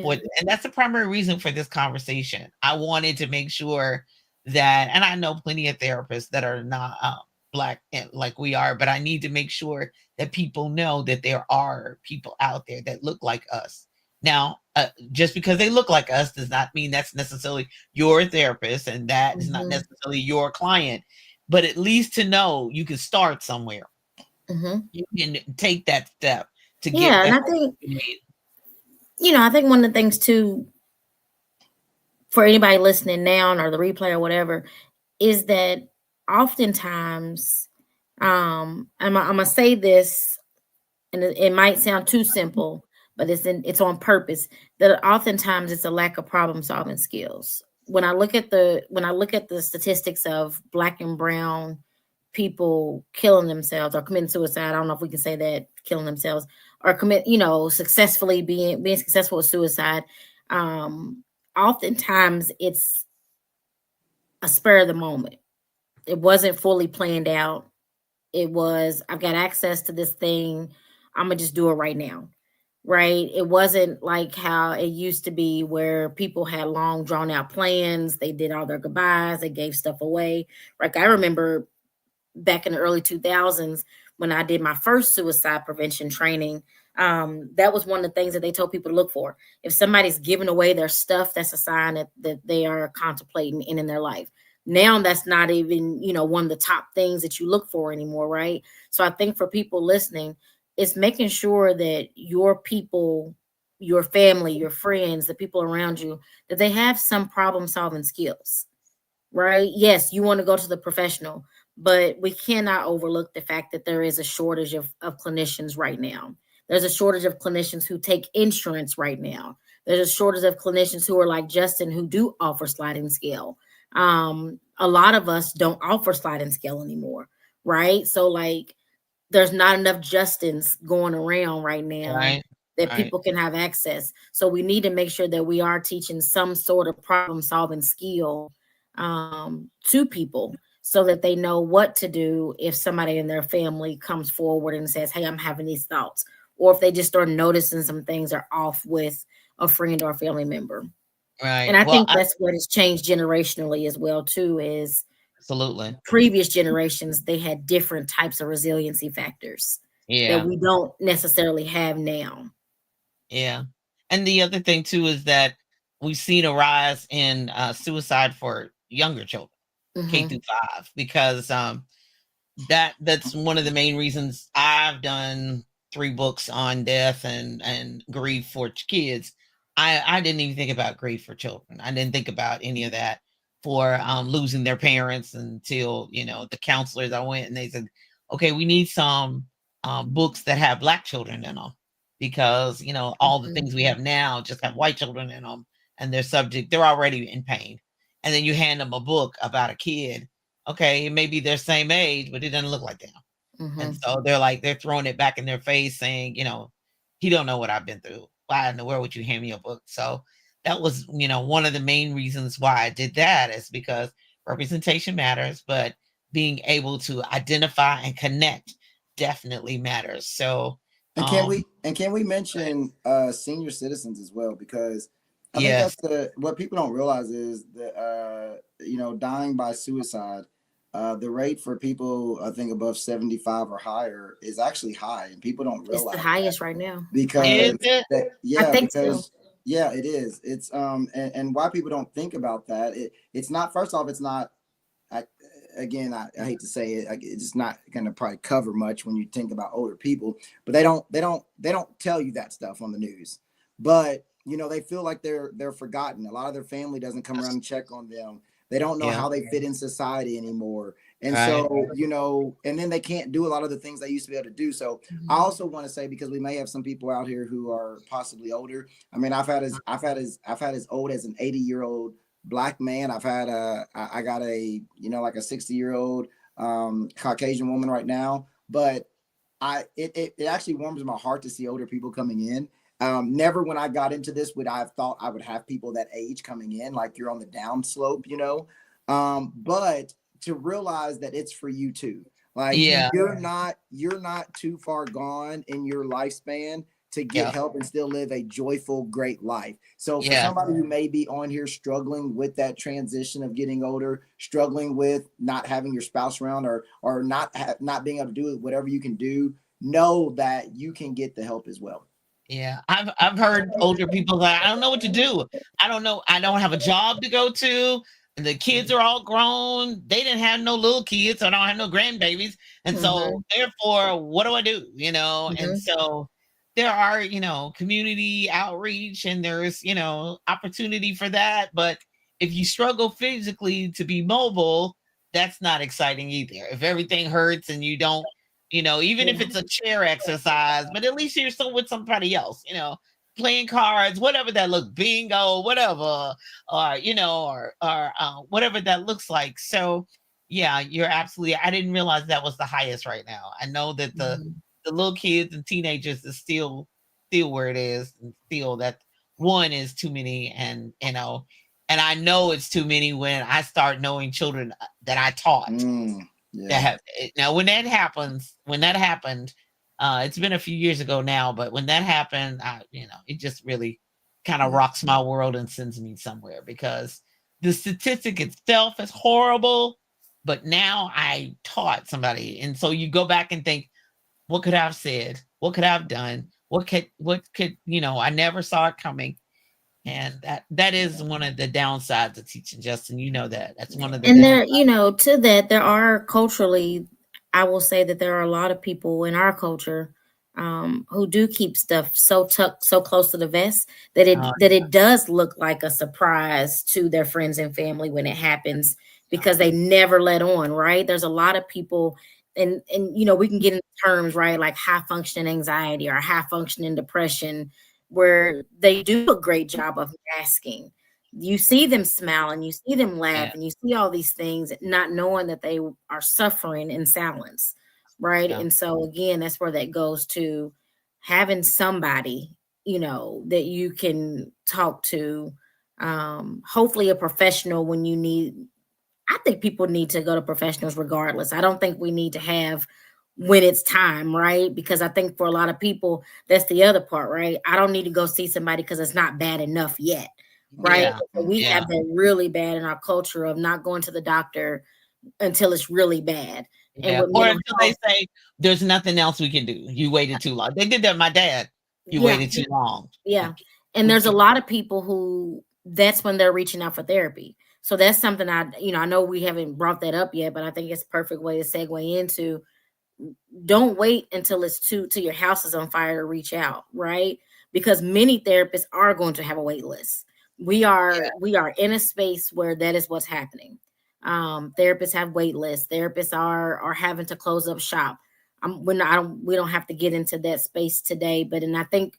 for Yeah. and that's the primary reason for this conversation. I wanted to make sure that, and I know plenty of therapists that are not black like we are, but I need to make sure that people know that there are people out there that look like us. Now, just because they look like us does not mean that's necessarily your therapist and that is not Mhm. necessarily your client, but at least to know you can start somewhere. Mhm. You can take that step to get Yeah, the and I help think, you need. I think one of the things too, for anybody listening now or the replay or whatever, is that oftentimes, I'm gonna say this, and it might sound too simple, but it's on purpose. That oftentimes it's a lack of problem solving skills. When I look at the statistics of black and brown people killing themselves or committing suicide, I don't know if we can say that, killing themselves, or successfully being successful with suicide. Um, Oftentimes it's a spur of the moment. It wasn't fully planned out. It was, I've got access to this thing. I'm gonna just do it right now. Right? It wasn't like how it used to be where people had long drawn out plans. They did all their goodbyes, they gave stuff away. Like I remember back in the early 2000s when I did my first suicide prevention training. That was one of the things that they told people to look for. If somebody's giving away their stuff, that's a sign that they are contemplating in their life. Now that's not even, one of the top things that you look for anymore, right? So I think for people listening, it's making sure that your people, your family, your friends, the people around you, that they have some problem solving skills, right? Yes, you want to go to the professional, but we cannot overlook the fact that there is a shortage of clinicians right now. There's a shortage of clinicians who take insurance right now. There's a shortage of clinicians who are like Justin, who do offer sliding scale. A lot of us don't offer sliding scale anymore, right? So, like, there's not enough Justins going around right now Right, that right, people can have access. So we need to make sure that we are teaching some sort of problem solving skill to people so that they know what to do if somebody in their family comes forward and says, "Hey, I'm having these thoughts," or if they just start noticing some things are off with a friend or a family member. And right. I Well, think that's what has changed generationally as well too, is absolutely. previous generations, they had different types of resiliency factors that Yeah, we don't necessarily have now. yeah. And the other thing too is that we've seen a rise in suicide for younger children, K Mhm, through 5, because that's one of the main reasons I've done 3 books on death and grief for kids. I didn't even think about grief for children. I didn't think about any of that for losing their parents until the counselors. I went and they said, okay, we need some books that have black children in them because all the mhm, things we have now just have white children in them and they're already in pain, and then you hand them a book about a kid. Okay, maybe they're same age, but it doesn't look like them. And mhm. so they're throwing it back in their face saying, he don't know what I've been through. Why in the world would you hand me a book? So that was, one of the main reasons why I did that is because representation matters, but being able to identify and connect definitely matters. So, And can um, we mention senior citizens as well? Because I think yes, that's what people don't realize is that dying by suicide, the rate for people I think above 75 or higher is actually high, and people don't It's the realize that highest right now, I is because think. it? I yeah, think so. because yeah, it is. It's and why people don't think about that. It's not, first off, it's not. I, again, I hate to say it, it's not going to probably cover much when you think about older people, but they don't tell you that stuff on the news. But they feel like they're forgotten. A lot of their family doesn't come around That's- and check on them. They don't know Yeah, how they fit in society anymore. And right, so, and then they can't do a lot of the things they used to be able to do. So I Mhm, also want to say, because we may have some people out here who are possibly older. I mean, I've had as old as an 80-year-old black man. I got a like a 60-year-old Caucasian woman right now. But it actually warms my heart to see older people coming in. Never when I got into this would I have thought I would have people that age coming in, like you're on the down slope, you know. But to realize that it's for you too. Like Yeah. you're not too far gone in your lifespan to get Yeah. help and still live a joyful, great life. So for Yeah. somebody who may be on here struggling with that transition of getting older, struggling with not having your spouse around or not being able to do whatever you can do, know that you can get the help as well. Yeah, I've heard older people like, I don't know what to do. I don't know. I don't have a job to go to. And the kids are all grown. They didn't have no little kids. So I don't have no grandbabies. And so Mhm, therefore, what do I do? And mhm, so there are, community outreach and there's, opportunity for that. But if you struggle physically to be mobile, that's not exciting either. If everything hurts and you don't, even if it's a chair exercise, but at least you're still with somebody else, playing cards, whatever that looks, bingo, whatever, or whatever that looks like. So, yeah, you're absolutely. I didn't realize that was the highest right now. I know that the mhm. the little kids and teenagers is still where it is, and still that one is too many, and I know it's too many when I start knowing children that I taught that Yeah. have now when that happened, it's been a few years ago now, but when that happened, it just really kind of Yeah. rocks my world and sends me somewhere because the statistic itself is horrible, but now I taught somebody, and so you go back and think, what could I have said? What could I have done? What could I never saw it coming, and that is Yeah. one of the downsides of teaching, Justin. You know that. That's one Yeah. of the And downsides. there, to that, there are culturally, I will say that there are a lot of people in our culture who do keep stuff so tucked, so close to the vest that Uh, it does look like a surprise to their friends and family when it happens yeah. because they never let on. Right? There's a lot of people, and we can get into terms, right, like high functioning anxiety or high functioning depression, where they do a great job of masking. You see them smile and you see them Yeah. laugh and you see all these things, not knowing that they are suffering in silence, right? Yeah. And so again, that's where that goes to having somebody, that you can talk to, hopefully a professional when you need. I think people need to go to professionals regardless. I don't think we need to have when it's time, right? Because I think for a lot of people, that's the other part, right? I don't need to go see somebody because it's not bad enough yet, right? Yeah. So we Yeah. have that really bad in our culture of not going to the doctor until it's really bad. And Yeah. with Or mental until they health, say there's nothing else we can do. You waited too long. They did that with my dad. You yeah, waited too long. yeah. And We there's a can't. lot of people who that's when they're reaching out for therapy. So that's something I know we haven't brought that up yet, but I think it's a perfect way to segue into. Don't wait until it's till your house is on fire to reach out, right? Because many therapists are going to have a wait list. We are in a space where that is what's happening. Therapists have wait lists. Therapists are having to close up shop. We don't have to get into that space today, but and I think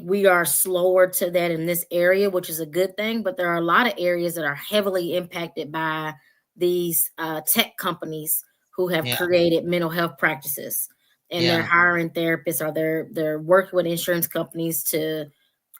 we are slower to that in this area, which is a good thing. But there are a lot of areas that are heavily impacted by these tech companies who have Yeah. created mental health practices, and they're Yeah. hiring therapists or they're working with insurance companies to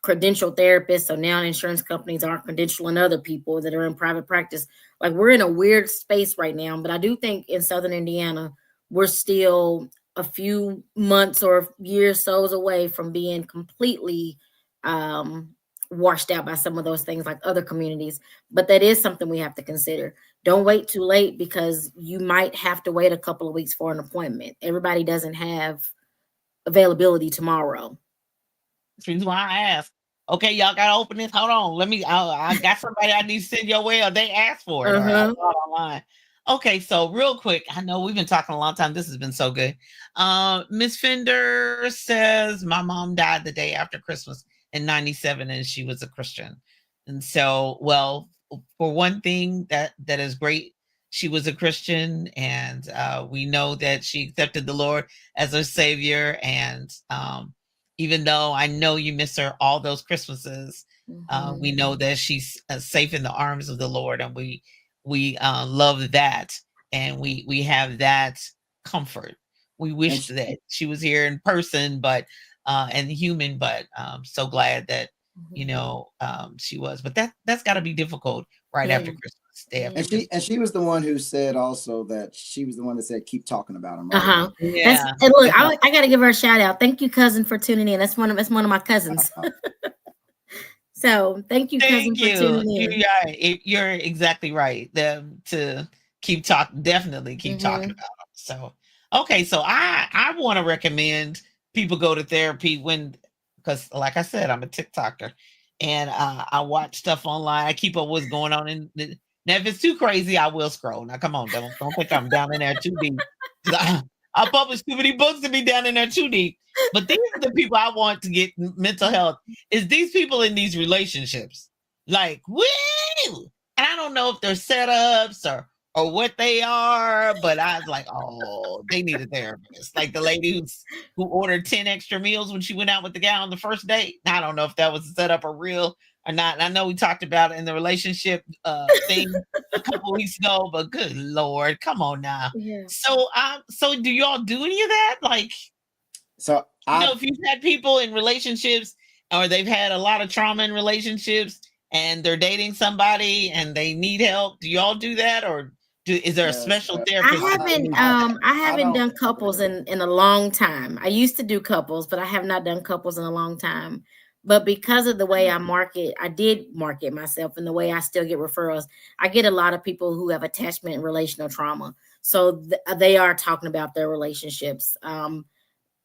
credential therapists. So now insurance companies aren't credentialing other people that are in private practice. Like we're in a weird space right now. But I do think in Southern Indiana, we're still a few months or years souls away from being completely um, washed out by some of those things like other communities. But that is something we have to consider. Don't wait too late because you might have to wait a couple of weeks for an appointment. Everybody doesn't have availability tomorrow. That's the reason why I asked. Okay, y'all gotta open this. Hold on. Let me I got somebody I need to send your way or they asked for it or I Uh-huh. saw it online. Okay, so real quick, I know we've been talking a long time. This has been so good. Miss Fender says my mom died the day after Christmas in 97 and she was a Christian. And so, well, for one thing, that is great. She was a Christian and we know that she accepted the Lord as her savior and even though I know you miss her all those Christmases, we Mhm. know that she's safe in the arms of the Lord, and we love that, and we have that comfort. We And wish that she was here in person, but and human. But so glad that Mhm. she was. But that's got to be difficult right Yeah. after Christmas, day after Yeah. Christmas. And she was the one who said also that she was the one that said keep talking about him, right? Uh-huh. That's Yeah, and look, yeah. I gotta give her a shout out. Thank you, cousin, for tuning in. That's one of my cousins. Uh, So thank you, cousin, Thank for you. tuning in. You're exactly right. To keep talking, definitely keep talking Hmm. about them. So, okay, so I want to recommend people go to therapy when, because like I said, I'm a TikToker, and I watch stuff online. I keep up what's going on now. If it's too crazy, I will scroll. Now, come on, don't think I'm down in there too deep. 'Cause I publish too many books to be down in there too deep. But these are the people I want to get mental health. Is these people in these relationships? Like, woo! And I don't know if they're setups or what they are, but I was like, oh, they need a therapist. Like the lady who ordered 10 extra meals when she went out with the guy on the first date. I don't know if that was a setup or real or not. And I know we talked about it in the relationship thing a couple weeks ago, but good Lord, come on now. Yeah. So do y'all do any of that? Like, so I if you've had people in relationships or they've had a lot of trauma in relationships and they're dating somebody and they need help, do y'all do that, or is there a yes, special I therapist that they haven't need? I I haven't don't. done couples in a long time. I used to do couples, but I have not done couples in a long time. But because of the way I did market myself and the way I still get referrals, I get a lot of people who have attachment and relational trauma. So they are talking about their relationships.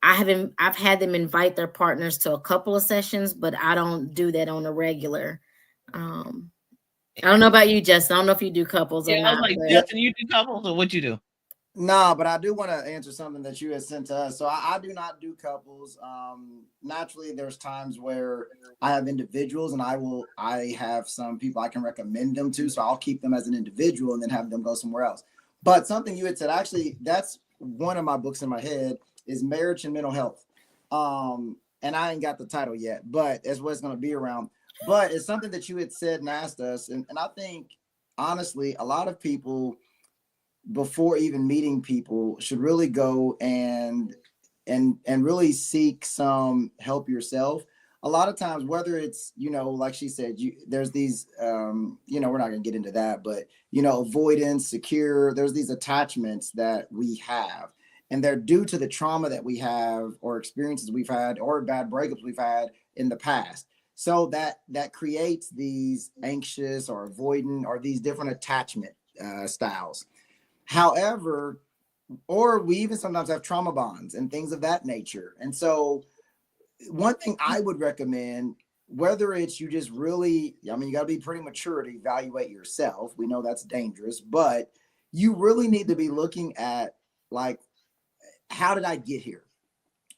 I've had them invite their partners to a couple of sessions, but I don't do that on a regular. Um, I don't know about you, Justin. I don't know if you do couples or Yeah, I was not, like, but Yeah, Justin, you do couples or what you do? no, but I do want to answer something that you had sent to us. So I do not do couples. Naturally, there's times where I have individuals, and I have some people I can recommend them to. So I'll keep them as an individual and then have them go somewhere else. But something you had said, actually, that's one of my books in my head is marriage and mental health. And I ain't got the title yet, but that's what it's going to be around. But it's something that you had said and asked us, and I think honestly, a lot of people before even meeting people should really go and really seek some help yourself. A lot of times, whether it's, like she said, there's these we're not going to get into that, but avoidance, secure, there's these attachments that we have, and they're due to the trauma that we have or experiences we've had or bad breakups we've had in the past. So that creates these anxious or avoidant or these different attachment styles. However, or we even sometimes have trauma bonds and things of that nature. And so, one thing I would recommend, whether it's you just really, I mean, you got to be pretty mature to evaluate yourself. We know that's dangerous, but you really need to be looking at, like, how did I get here?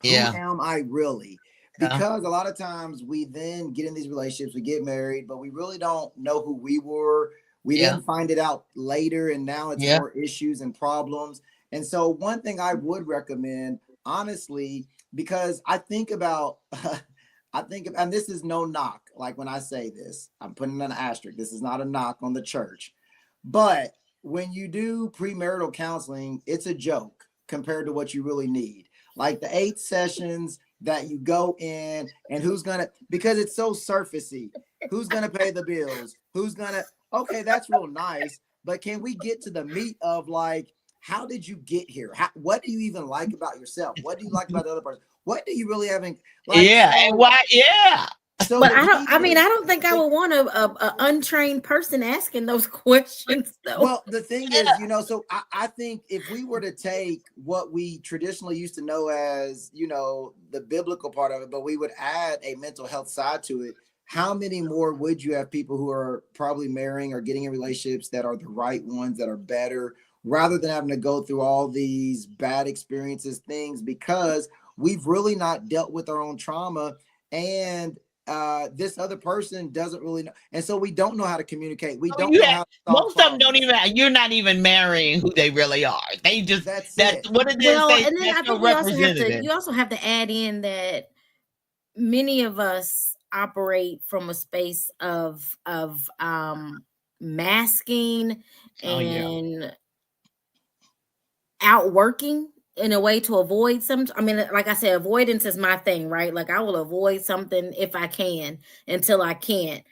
Who Yeah. am I really? Yeah. Because a lot of times we then get in these relationships, we get married, but we really don't know who we were. We Yeah. didn't find it out later, and now it's Yeah. more issues and problems. And so, one thing I would recommend, honestly, because I think about, and this is no knock. Like when I say this, I'm putting an asterisk. This is not a knock on the church. But when you do premarital counseling, it's a joke compared to what you really need. Like the 8 sessions that you go in, and who's gonna, because it's so surfacey, who's gonna pay the bills, who's gonna, okay, that's real nice, but can we get to the meat of, like, how did you get here? What do you even like about yourself? What do you like about the other person? What do you really having, like, Yeah. And why? Yeah. so But the key I is, don't think I would want a untrained person asking those questions though. well, the thing is, so I think if we were to take what we traditionally used to know as, the biblical part of it, but we would add a mental health side to it, how many more would you have people who are probably marrying or getting in relationships that are the right ones, that are better, rather than having to go through all these bad experiences, things, because we've really not dealt with our own trauma, and this other person doesn't really know, and so we don't know how to communicate, we So don't you know have how to solve most of them don't problems. even. You're not even marrying who they really are. They just That's that's it. what did they Well, say? and then That's I your think representative. you also have to add in that many of us operate from a space of masking Oh yeah. and outworking. in a way to avoid some. I mean, like I said, avoidance is my thing, right? Like I will avoid something if I can until I can't.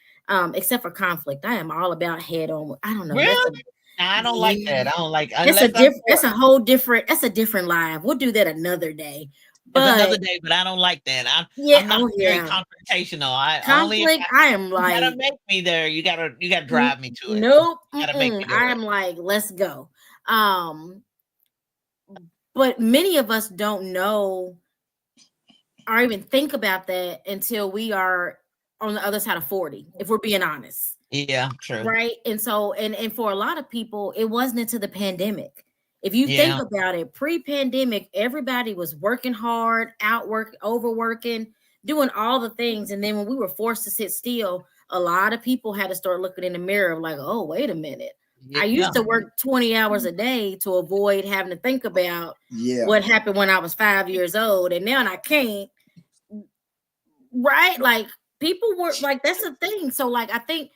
Except for conflict, I am all about head on. I don't know. That's a Really? Nah, I don't like that. yeah. I don't like That's a unless I'm different. That's a forced. whole different. That's a different live. We'll do that another day. It's But another day, but I don't like that. yeah. I'm not Oh very yeah. confrontational. I only if Conflict. I am you gotta like, make me there. You gotta drive me to it. nope. You gotta make me do I it. am like, let's go. Um, but many of us don't know or even think about that until we are on the other side of 40, if we're being honest. Yeah, true. Right. And so, and for a lot of people, it wasn't until the pandemic. If you think Yeah. about it, pre-pandemic, everybody was working hard, outwork, overworking, doing all the things. And then when we were forced to sit still, a lot of people had to start looking in the mirror like, oh, wait a minute. I Yeah. used to work 20 hours a day to avoid having to think about Yeah. what happened when I was 5 years old. And now I can't. Right. Like people were like, that's the thing. So, like, I think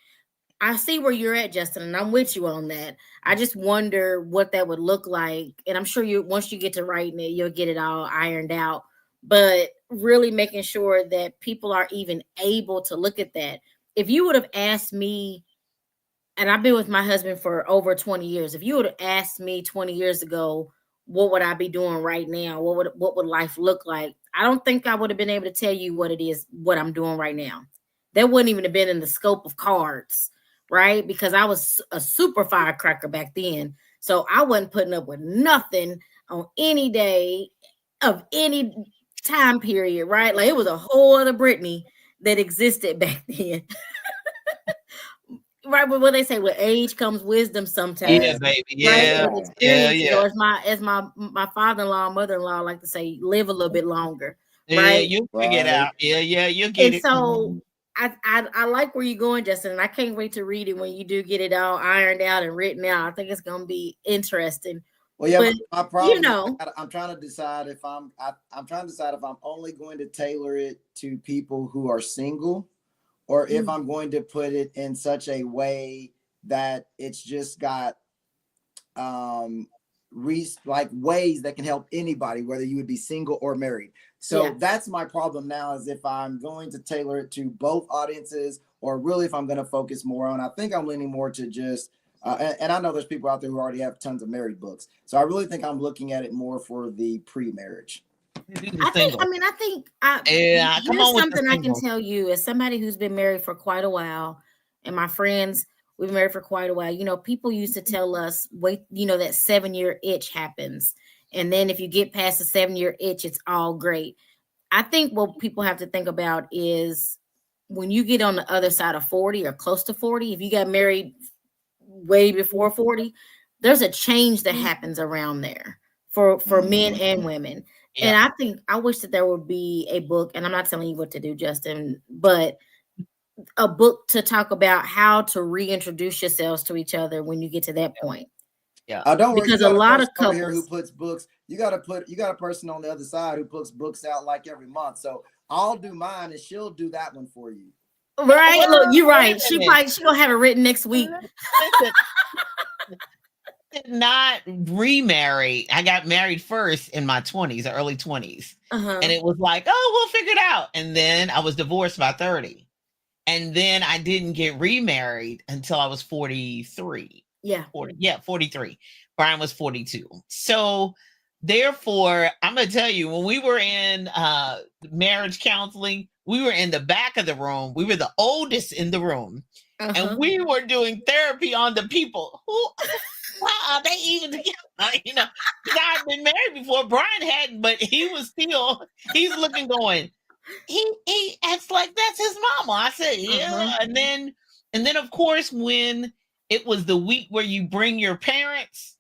I see where you're at, Justin, and I'm with you on that. I just wonder what that would look like. And I'm sure you, once you get to writing it, you'll get it all ironed out. But really making sure that people are even able to look at that. If you would have asked me, and I've been with my husband for over 20 years, if you would have asked me 20 years ago, what would I be doing right now? What would life look like? I don't think I would have been able to tell you what it is, what I'm doing right now. That wouldn't even have been in the scope of cards, right? Because I was a super firecracker back then. So I wasn't putting up with nothing on any day of any time period, right? Like it was a whole other Brittany that existed back then. Right, but what they say, with age comes wisdom Yeah, sometimes, baby. right? Yeah. With Right. Yeah, experiences, yeah. or as my father-in-law, mother-in-law like to say, live a little bit longer, Yeah, right? you'll figure it Right. out. Yeah, yeah, you'll get And it. so I like where you're going, Justin, and I can't wait to read it when you do get it all ironed out and written out. I think it's gonna be interesting. Well, yeah, But my you problem is know, I'm trying to decide if I'm trying to decide if I'm only going to tailor it to people who are single, or if mm, I'm going to put it in such a way that it's just got um like ways that can help anybody, whether you would be single or married. yeah. So that's my problem now, is if I'm going to tailor it to both audiences, or really if I'm going to focus more on, I think I'm leaning more to just and I know there's people out there who already have tons of married books, so I really think I'm looking at it more for the pre-marriage. Do the single. I think I Yeah, come here's on with the something I can single. tell you as somebody who's been married for quite a while, and my friends, we've been married for quite a while. You know, people used to tell us, wait, that 7-year itch happens. And then if you get past the 7-year itch, it's all great. I think what people have to think about is when you get on the other side of 40 or close to 40, if you got married way before 40, there's a change that happens around there for men Mhm. and women. Yeah. And I think I wish that there would be a book, and I'm not telling you what to do, Justin, but a book to talk about how to reintroduce yourselves to each other when you get to that point. Yeah. Don't worry, you Because a got a lot of person over here who couples, puts books. You got a person on the other side who puts books out like every month. So I'll do mine and she'll do that one for you. right? Look, Well, you're wait right. a minute. She gonna have it written next week. Listen, did not remarry. I got married first in my 20s, the early 20s. And Uh-huh. it was like, oh, we'll figure it out. And then I was divorced by 30. And then I didn't get remarried until I was 43. Yeah. 43. Brian was 42. So therefore, I'm gonna tell you, when we were in marriage counseling, we were in the back of the room. We were the oldest in the room, and Uh-huh. we were doing therapy on the people who, how are they even together? Because I had been married before. Brian hadn't, but he was still. He's looking, going, he acts like that's his mama. I said, yeah. Uh-huh. And then of course, when it was the week where you bring your parents,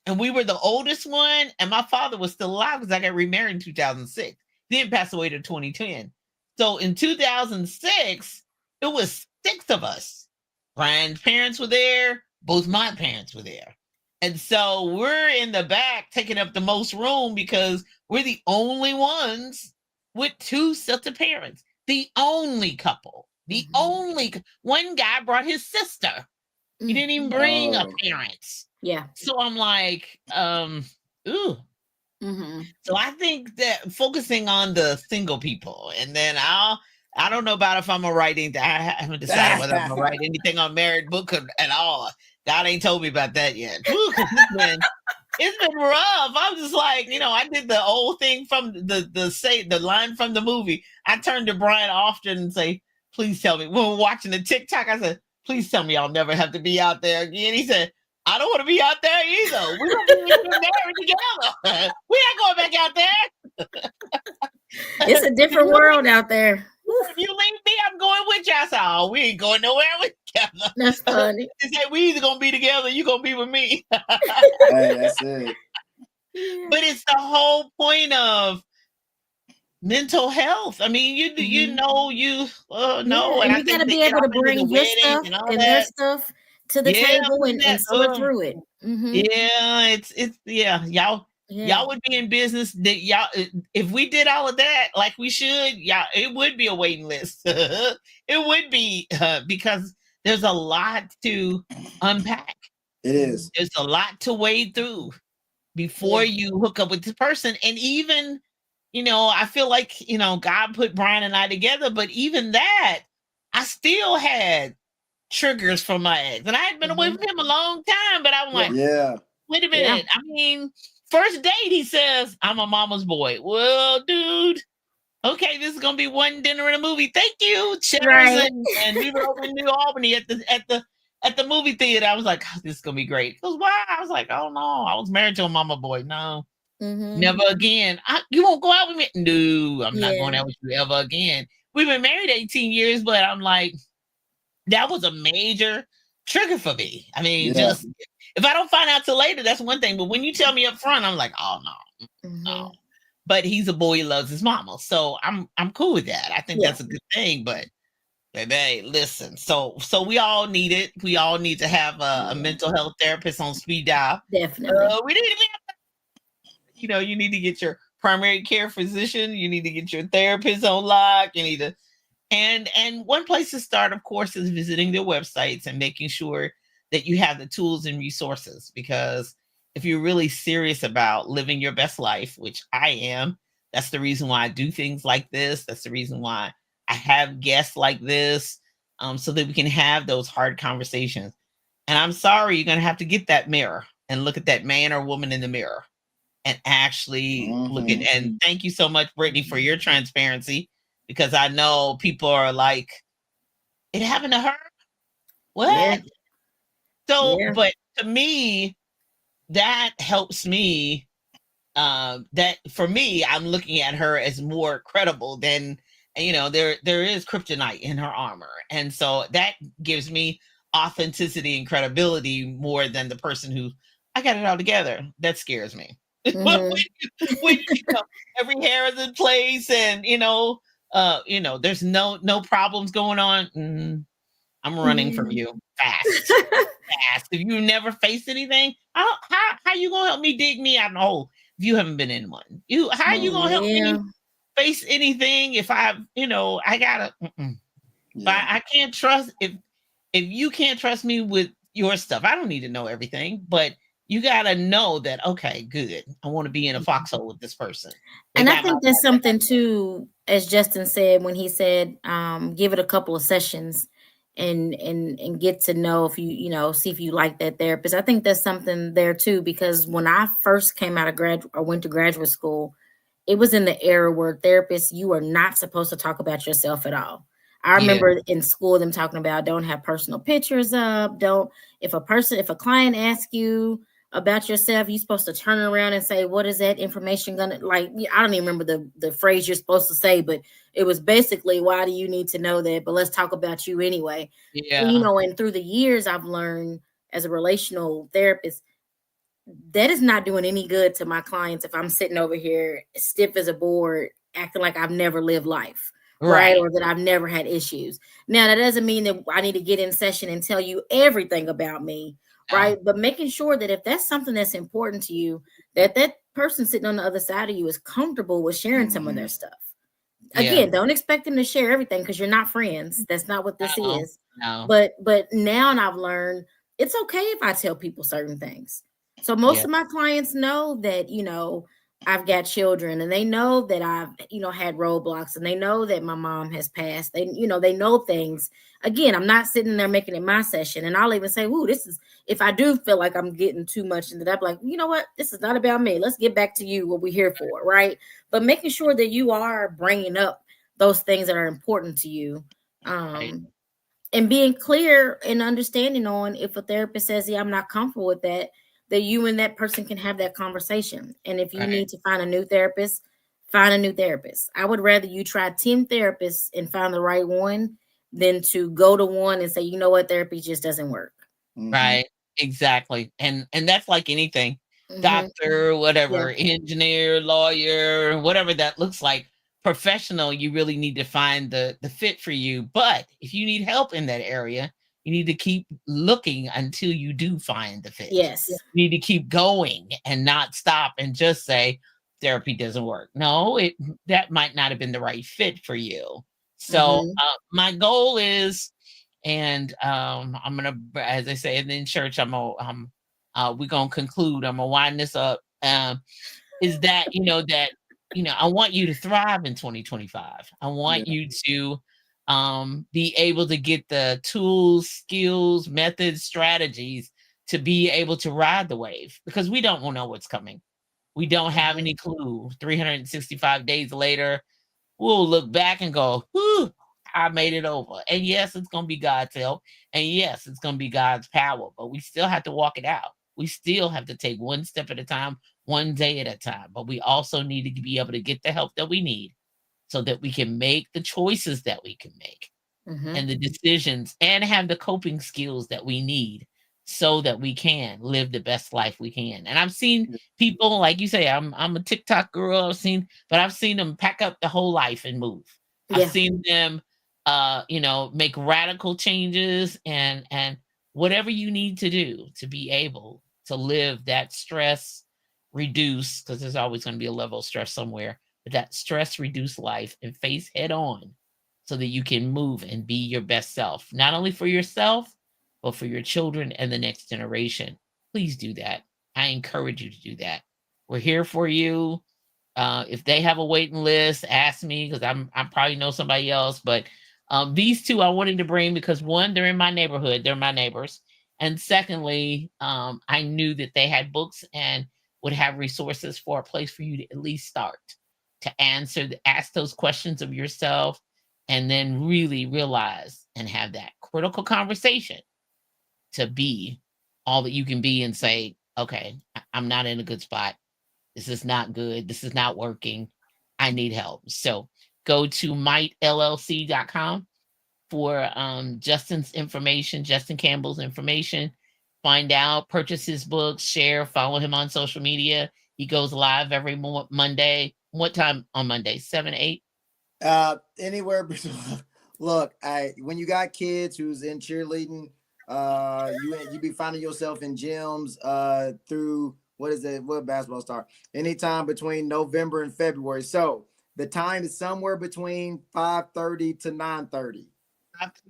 and we were the oldest one, and my father was still alive because I got remarried in 2006. He didn't pass away to 2010. So in 2006, it was 6 of us. Brian's parents were there, both my parents were there. And so we're in the back taking up the most room because we're the only ones with 2 sets of parents. The only couple. The Mhm. only one guy brought his sister. He Mm. didn't even bring a Oh, parent. Yeah. So I'm like, ooh. Mhm. So I think that focusing on the single people, and then I don't know about if I'm gonna write anything. I haven't decided whether I'm gonna write anything on married book at all. God ain't told me about that yet. Whew, 'cause it's been rough. I'm just like, I did the old thing from the line from the movie. I turned to Brian often and say, please tell me. When we're watching the TikTok, I said, please tell me I'll never have to be out there again. He said, I don't want to be out there either. We're gonna be married together. We ain't going back out It's there. a different world out there. Woo, If you leave me, I'm going with you. I said, oh, we ain't going nowhere with together. that's funny. He said, we either gonna be together, you gonna be with me. Hey, that's it. Yeah. But it's the whole point of mental health. I mean, you Mhm. know you Yeah, no, and and I you gotta think they be get able to off into the bring your wedding stuff and all and their that. stuff to the Yeah, table isn't and that sort through it. Mhm. yeah, it's yeah, y'all Yeah. would be in business that y'all if we did all of that like we should, yeah, it would be a waiting list. It would be because there's a lot to unpack. It is. There's a lot to wade through before Yeah. you hook up with this person. And even, I feel like, God put Brian and I together, but even that, I still had triggers from my ex. And I had been away Mhm. from him a long time, but I'm Yeah. like, Yeah. wait a Yeah. minute. I mean, first date, he says, I'm a mama's boy. Well, dude, okay, this is gonna be one dinner and a movie. Thank you, Cheddar's, Right. and we were over in New Albany at the movie theater. I was like, oh, this is gonna be great. He goes, why? I was like, oh no, I was married to a mama boy. No, Mhm. never again. You won't go out with me? No, I'm not going Yeah. out with you ever again. We've been married 18 years, but I'm like, that was a major trigger for me. I mean, Yeah. just if I don't find out till later, that's one thing. But when you tell me up front, I'm like, oh no, no. Mhm. But he's a boy, he loves his mama. So I'm cool with that. I think Yeah. that's a good thing. But baby, listen. So we all need it. We all need to have a Yeah. mental health therapist on speed dial. Definitely. We need to you need to get your primary care physician, you need to get your therapist on lock, you need to and one place to start, of course, is visiting their websites and making sure that you have the tools and resources. Because if you're really serious about living your best life, which I am, that's the reason why I do things like this. That's the reason why I have guests like this, so that we can have those hard conversations. And I'm sorry, you're going to have to get that mirror and look at that man or woman in the mirror and actually look at. Hmm. And thank you so much, Brittany, for your transparency, because I know people are like, it happened to her. Yeah. What? So, Yeah. but to me, that helps me. That for me, I'm looking at her as more credible than, there is kryptonite in her armor, and so that gives me authenticity and credibility more than the person who I got it all together. That scares me. when, Mhm. when every hair is in place, and there's no problems going on. I'm running from Yeah. you fast, fast. If you never faced anything, how you gonna help me dig me out of the hole if you haven't been in one? How you gonna help me Yeah. face anything if I gotta? Yeah. I can't trust if you can't trust me with your stuff. I don't need to know everything, but you gotta know that. Okay, good. I want to be in a foxhole with this person. They And I got my think there's something too, as Justin said when he said, give it a couple of sessions and get to know if see if you like that therapist. I think there's something there too, because when I first came out of grad or went to graduate school, it was in the era where therapists, you are not supposed to talk about yourself at all. I yeah remember in school them talking about don't have personal pictures up, don't if a client asks you about yourself, you're supposed to turn around and say, what is that information gonna like? I don't even remember the phrase you're supposed to say, but it was basically, why do you need to know that? But let's talk about you anyway. And yeah and through the years I've learned as a relational therapist, that is not doing any good to my clients if I'm sitting over here stiff as a board, acting like I've never lived life, right? right Or that I've never had issues. Now, that doesn't mean that I need to get in session and tell you everything about me, no right? But making sure that if that's something that's important to you, that person sitting on the other side of you is comfortable with sharing some of Hmm. their stuff. yeah Again, don't expect them to share everything because you're not friends. That's not what this no is. no But now I've learned it's okay if I tell people certain things. So most yeah of my clients know that, I've got children and they know that I've, had roadblocks, and they know that my mom has passed. They know things. Again, I'm not sitting there making it my session. And I'll even say, "Ooh, this is," if I do feel like I'm getting too much into that, I'm like, "You know what? This is not about me. Let's get back to you, what we're here for." Right. But making sure that you are bringing up those things that are important to you. Right. Um, and being clear and understanding on, if a therapist says, "Yeah, I'm not comfortable with that," that you and that person can have that conversation. And if you Right. need to find a new therapist, find a new therapist. I would rather you try 10 therapists and find the right one than to go to one and say, "You know what, therapy just doesn't work." Hmm. Right. Exactly. And that's like anything. Hmm. Doctor, Yeah. whatever, engineer, lawyer, whatever that looks like. Professional, you really need to find the fit for you. But if you need help in that area, you need to keep looking until you do find the fit. Yes. You need to keep going and not stop and just say therapy doesn't work. No, it that might not have been the right fit for you. So Hmm. my goal is, and I'm gonna, as I say in church, we're gonna conclude. I'm gonna wind this up. Is that I want you to thrive in 2025. I want Yeah. you to be able to get the tools, skills, methods, strategies to be able to ride the wave, because we don't know what's coming. We don't have Hmm. any clue. 365 days later, we'll look back and go, whew, I made it over. And yes, it's going to be God's help. And yes, it's going to be God's power, but we still have to walk it out. We still have to take one step at a time, one day at a time. But we also need to be able to get the help that we need so that we can make the choices that we can make Hmm. and the decisions and have the coping skills that we need so that we can live the best life we can. And I've seen people, like you say, I'm a TikTok girl. But I've seen them pack up the whole life and move. I've Yeah. seen them make radical changes and whatever you need to do to be able to live that stress reduce, because there's always going to be a level of stress somewhere, but that stress reduced life and face head on so that you can move and be your best self, not only for yourself, but for your children and the next generation. Please do that. I encourage you to do that. We're here for you. If they have a waiting list, ask me, because I probably know somebody else. But these two I wanted to bring because, one, they're in my neighborhood, they're my neighbors, and secondly, I knew that they had books and would have resources for a place for you to at least start to ask those questions of yourself, and then really realize and have that critical conversation to be all that you can be and say, okay, I'm not in a good spot. This is not good. This is not working. I need help. So go to mightllc.com for Justin's information, Justin Campbell's information. Find out, purchase his books, share, follow him on social media. He goes live every Monday. What time on Monday? 7, 8? Anywhere. Look, when you got kids who's in cheerleading, you be finding yourself in gyms through what is it? What basketball start? Anytime between November and February. So the time is somewhere between 5:30 to 9:30.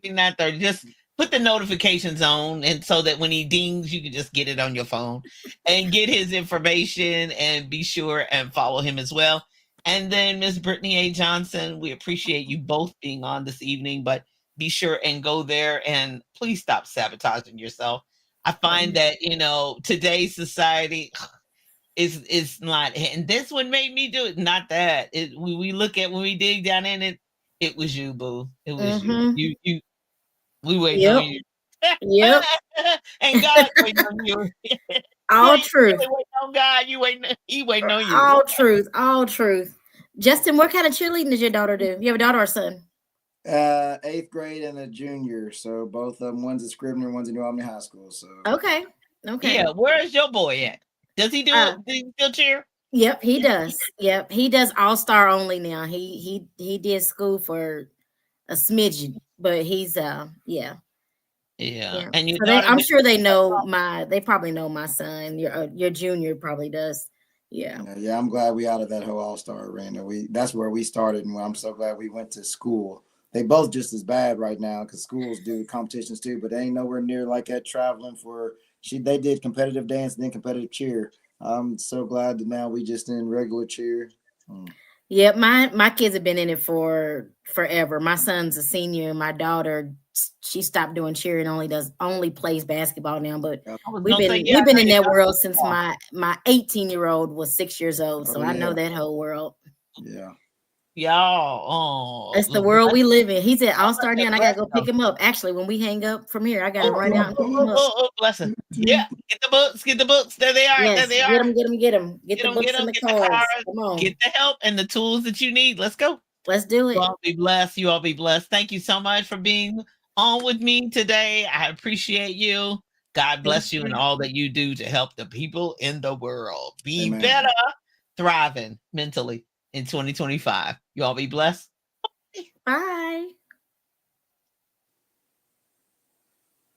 9:30. Just put the notifications on, and so that when he dings, you can just get it on your phone and get his information and be sure and follow him as well. And then Miss Brittany A. Johnson, we appreciate you both being on this evening, but be sure and go there and please stop sabotaging yourself. I find that, today's society is not, and this one made me do it, not that. We look at, when we dig down in it, it was you, boo. It was you. Hmm. We waiting on Yep. you. Yep. And God's waiting on you. You All ain't truth. really waiting on God. He waiting on you. All truth. All truth. Justin, what kind of cheerleading does your daughter do? You have a daughter or a son? Eighth grade and a junior. So both of them, one's at Scribner, one's at New Albany High School. So Okay. Okay. Yeah, where is your boy at? Does he do Uh, it? Does he still cheer? yep, he does. Yep, he does all-star only now. He did school for a smidgen, but he's yeah. Yeah. Yeah. And your So they, daughter I'm did. sure they probably know my son. Your junior probably does. Yeah. yeah, I'm glad we out of that whole All Star arena. That's where we started, and I'm so glad we went to school. They both just as bad right now because schools do competitions too, but they ain't nowhere near like that traveling for. They did competitive dance and then competitive cheer. I'm so glad that now we just in regular cheer. Yeah, my kids have been in it for forever. My son's a senior, and my daughter, she stopped doing cheer and only plays basketball now. But Yep. I was we've gonna say, been yeah, we've I been know in you that got world since football. my 18-year-old was 6 years old. So Oh I know yeah. that whole world. Yeah. Y'all. That's Oh, the look, world we live in. He's at All Star now, bless, and I bless gotta go them. pick him up. Actually, when we hang up from here, I gotta Oh, run out and pick him up. bless them. Yeah, get the books, get the books. There they are. There Yes, they get are. him, get him, get him. Get Get the them, get books them, and the get the cards. cards, Come get on, the help and the tools that you need. Let's go. let's do You it. all be blessed. You all be blessed. Thank you so much for being on with me today. I appreciate you. God Thank bless you and you. all that you do to help the people in the world be Amen. better, thriving mentally in 2025. You all be blessed. Bye.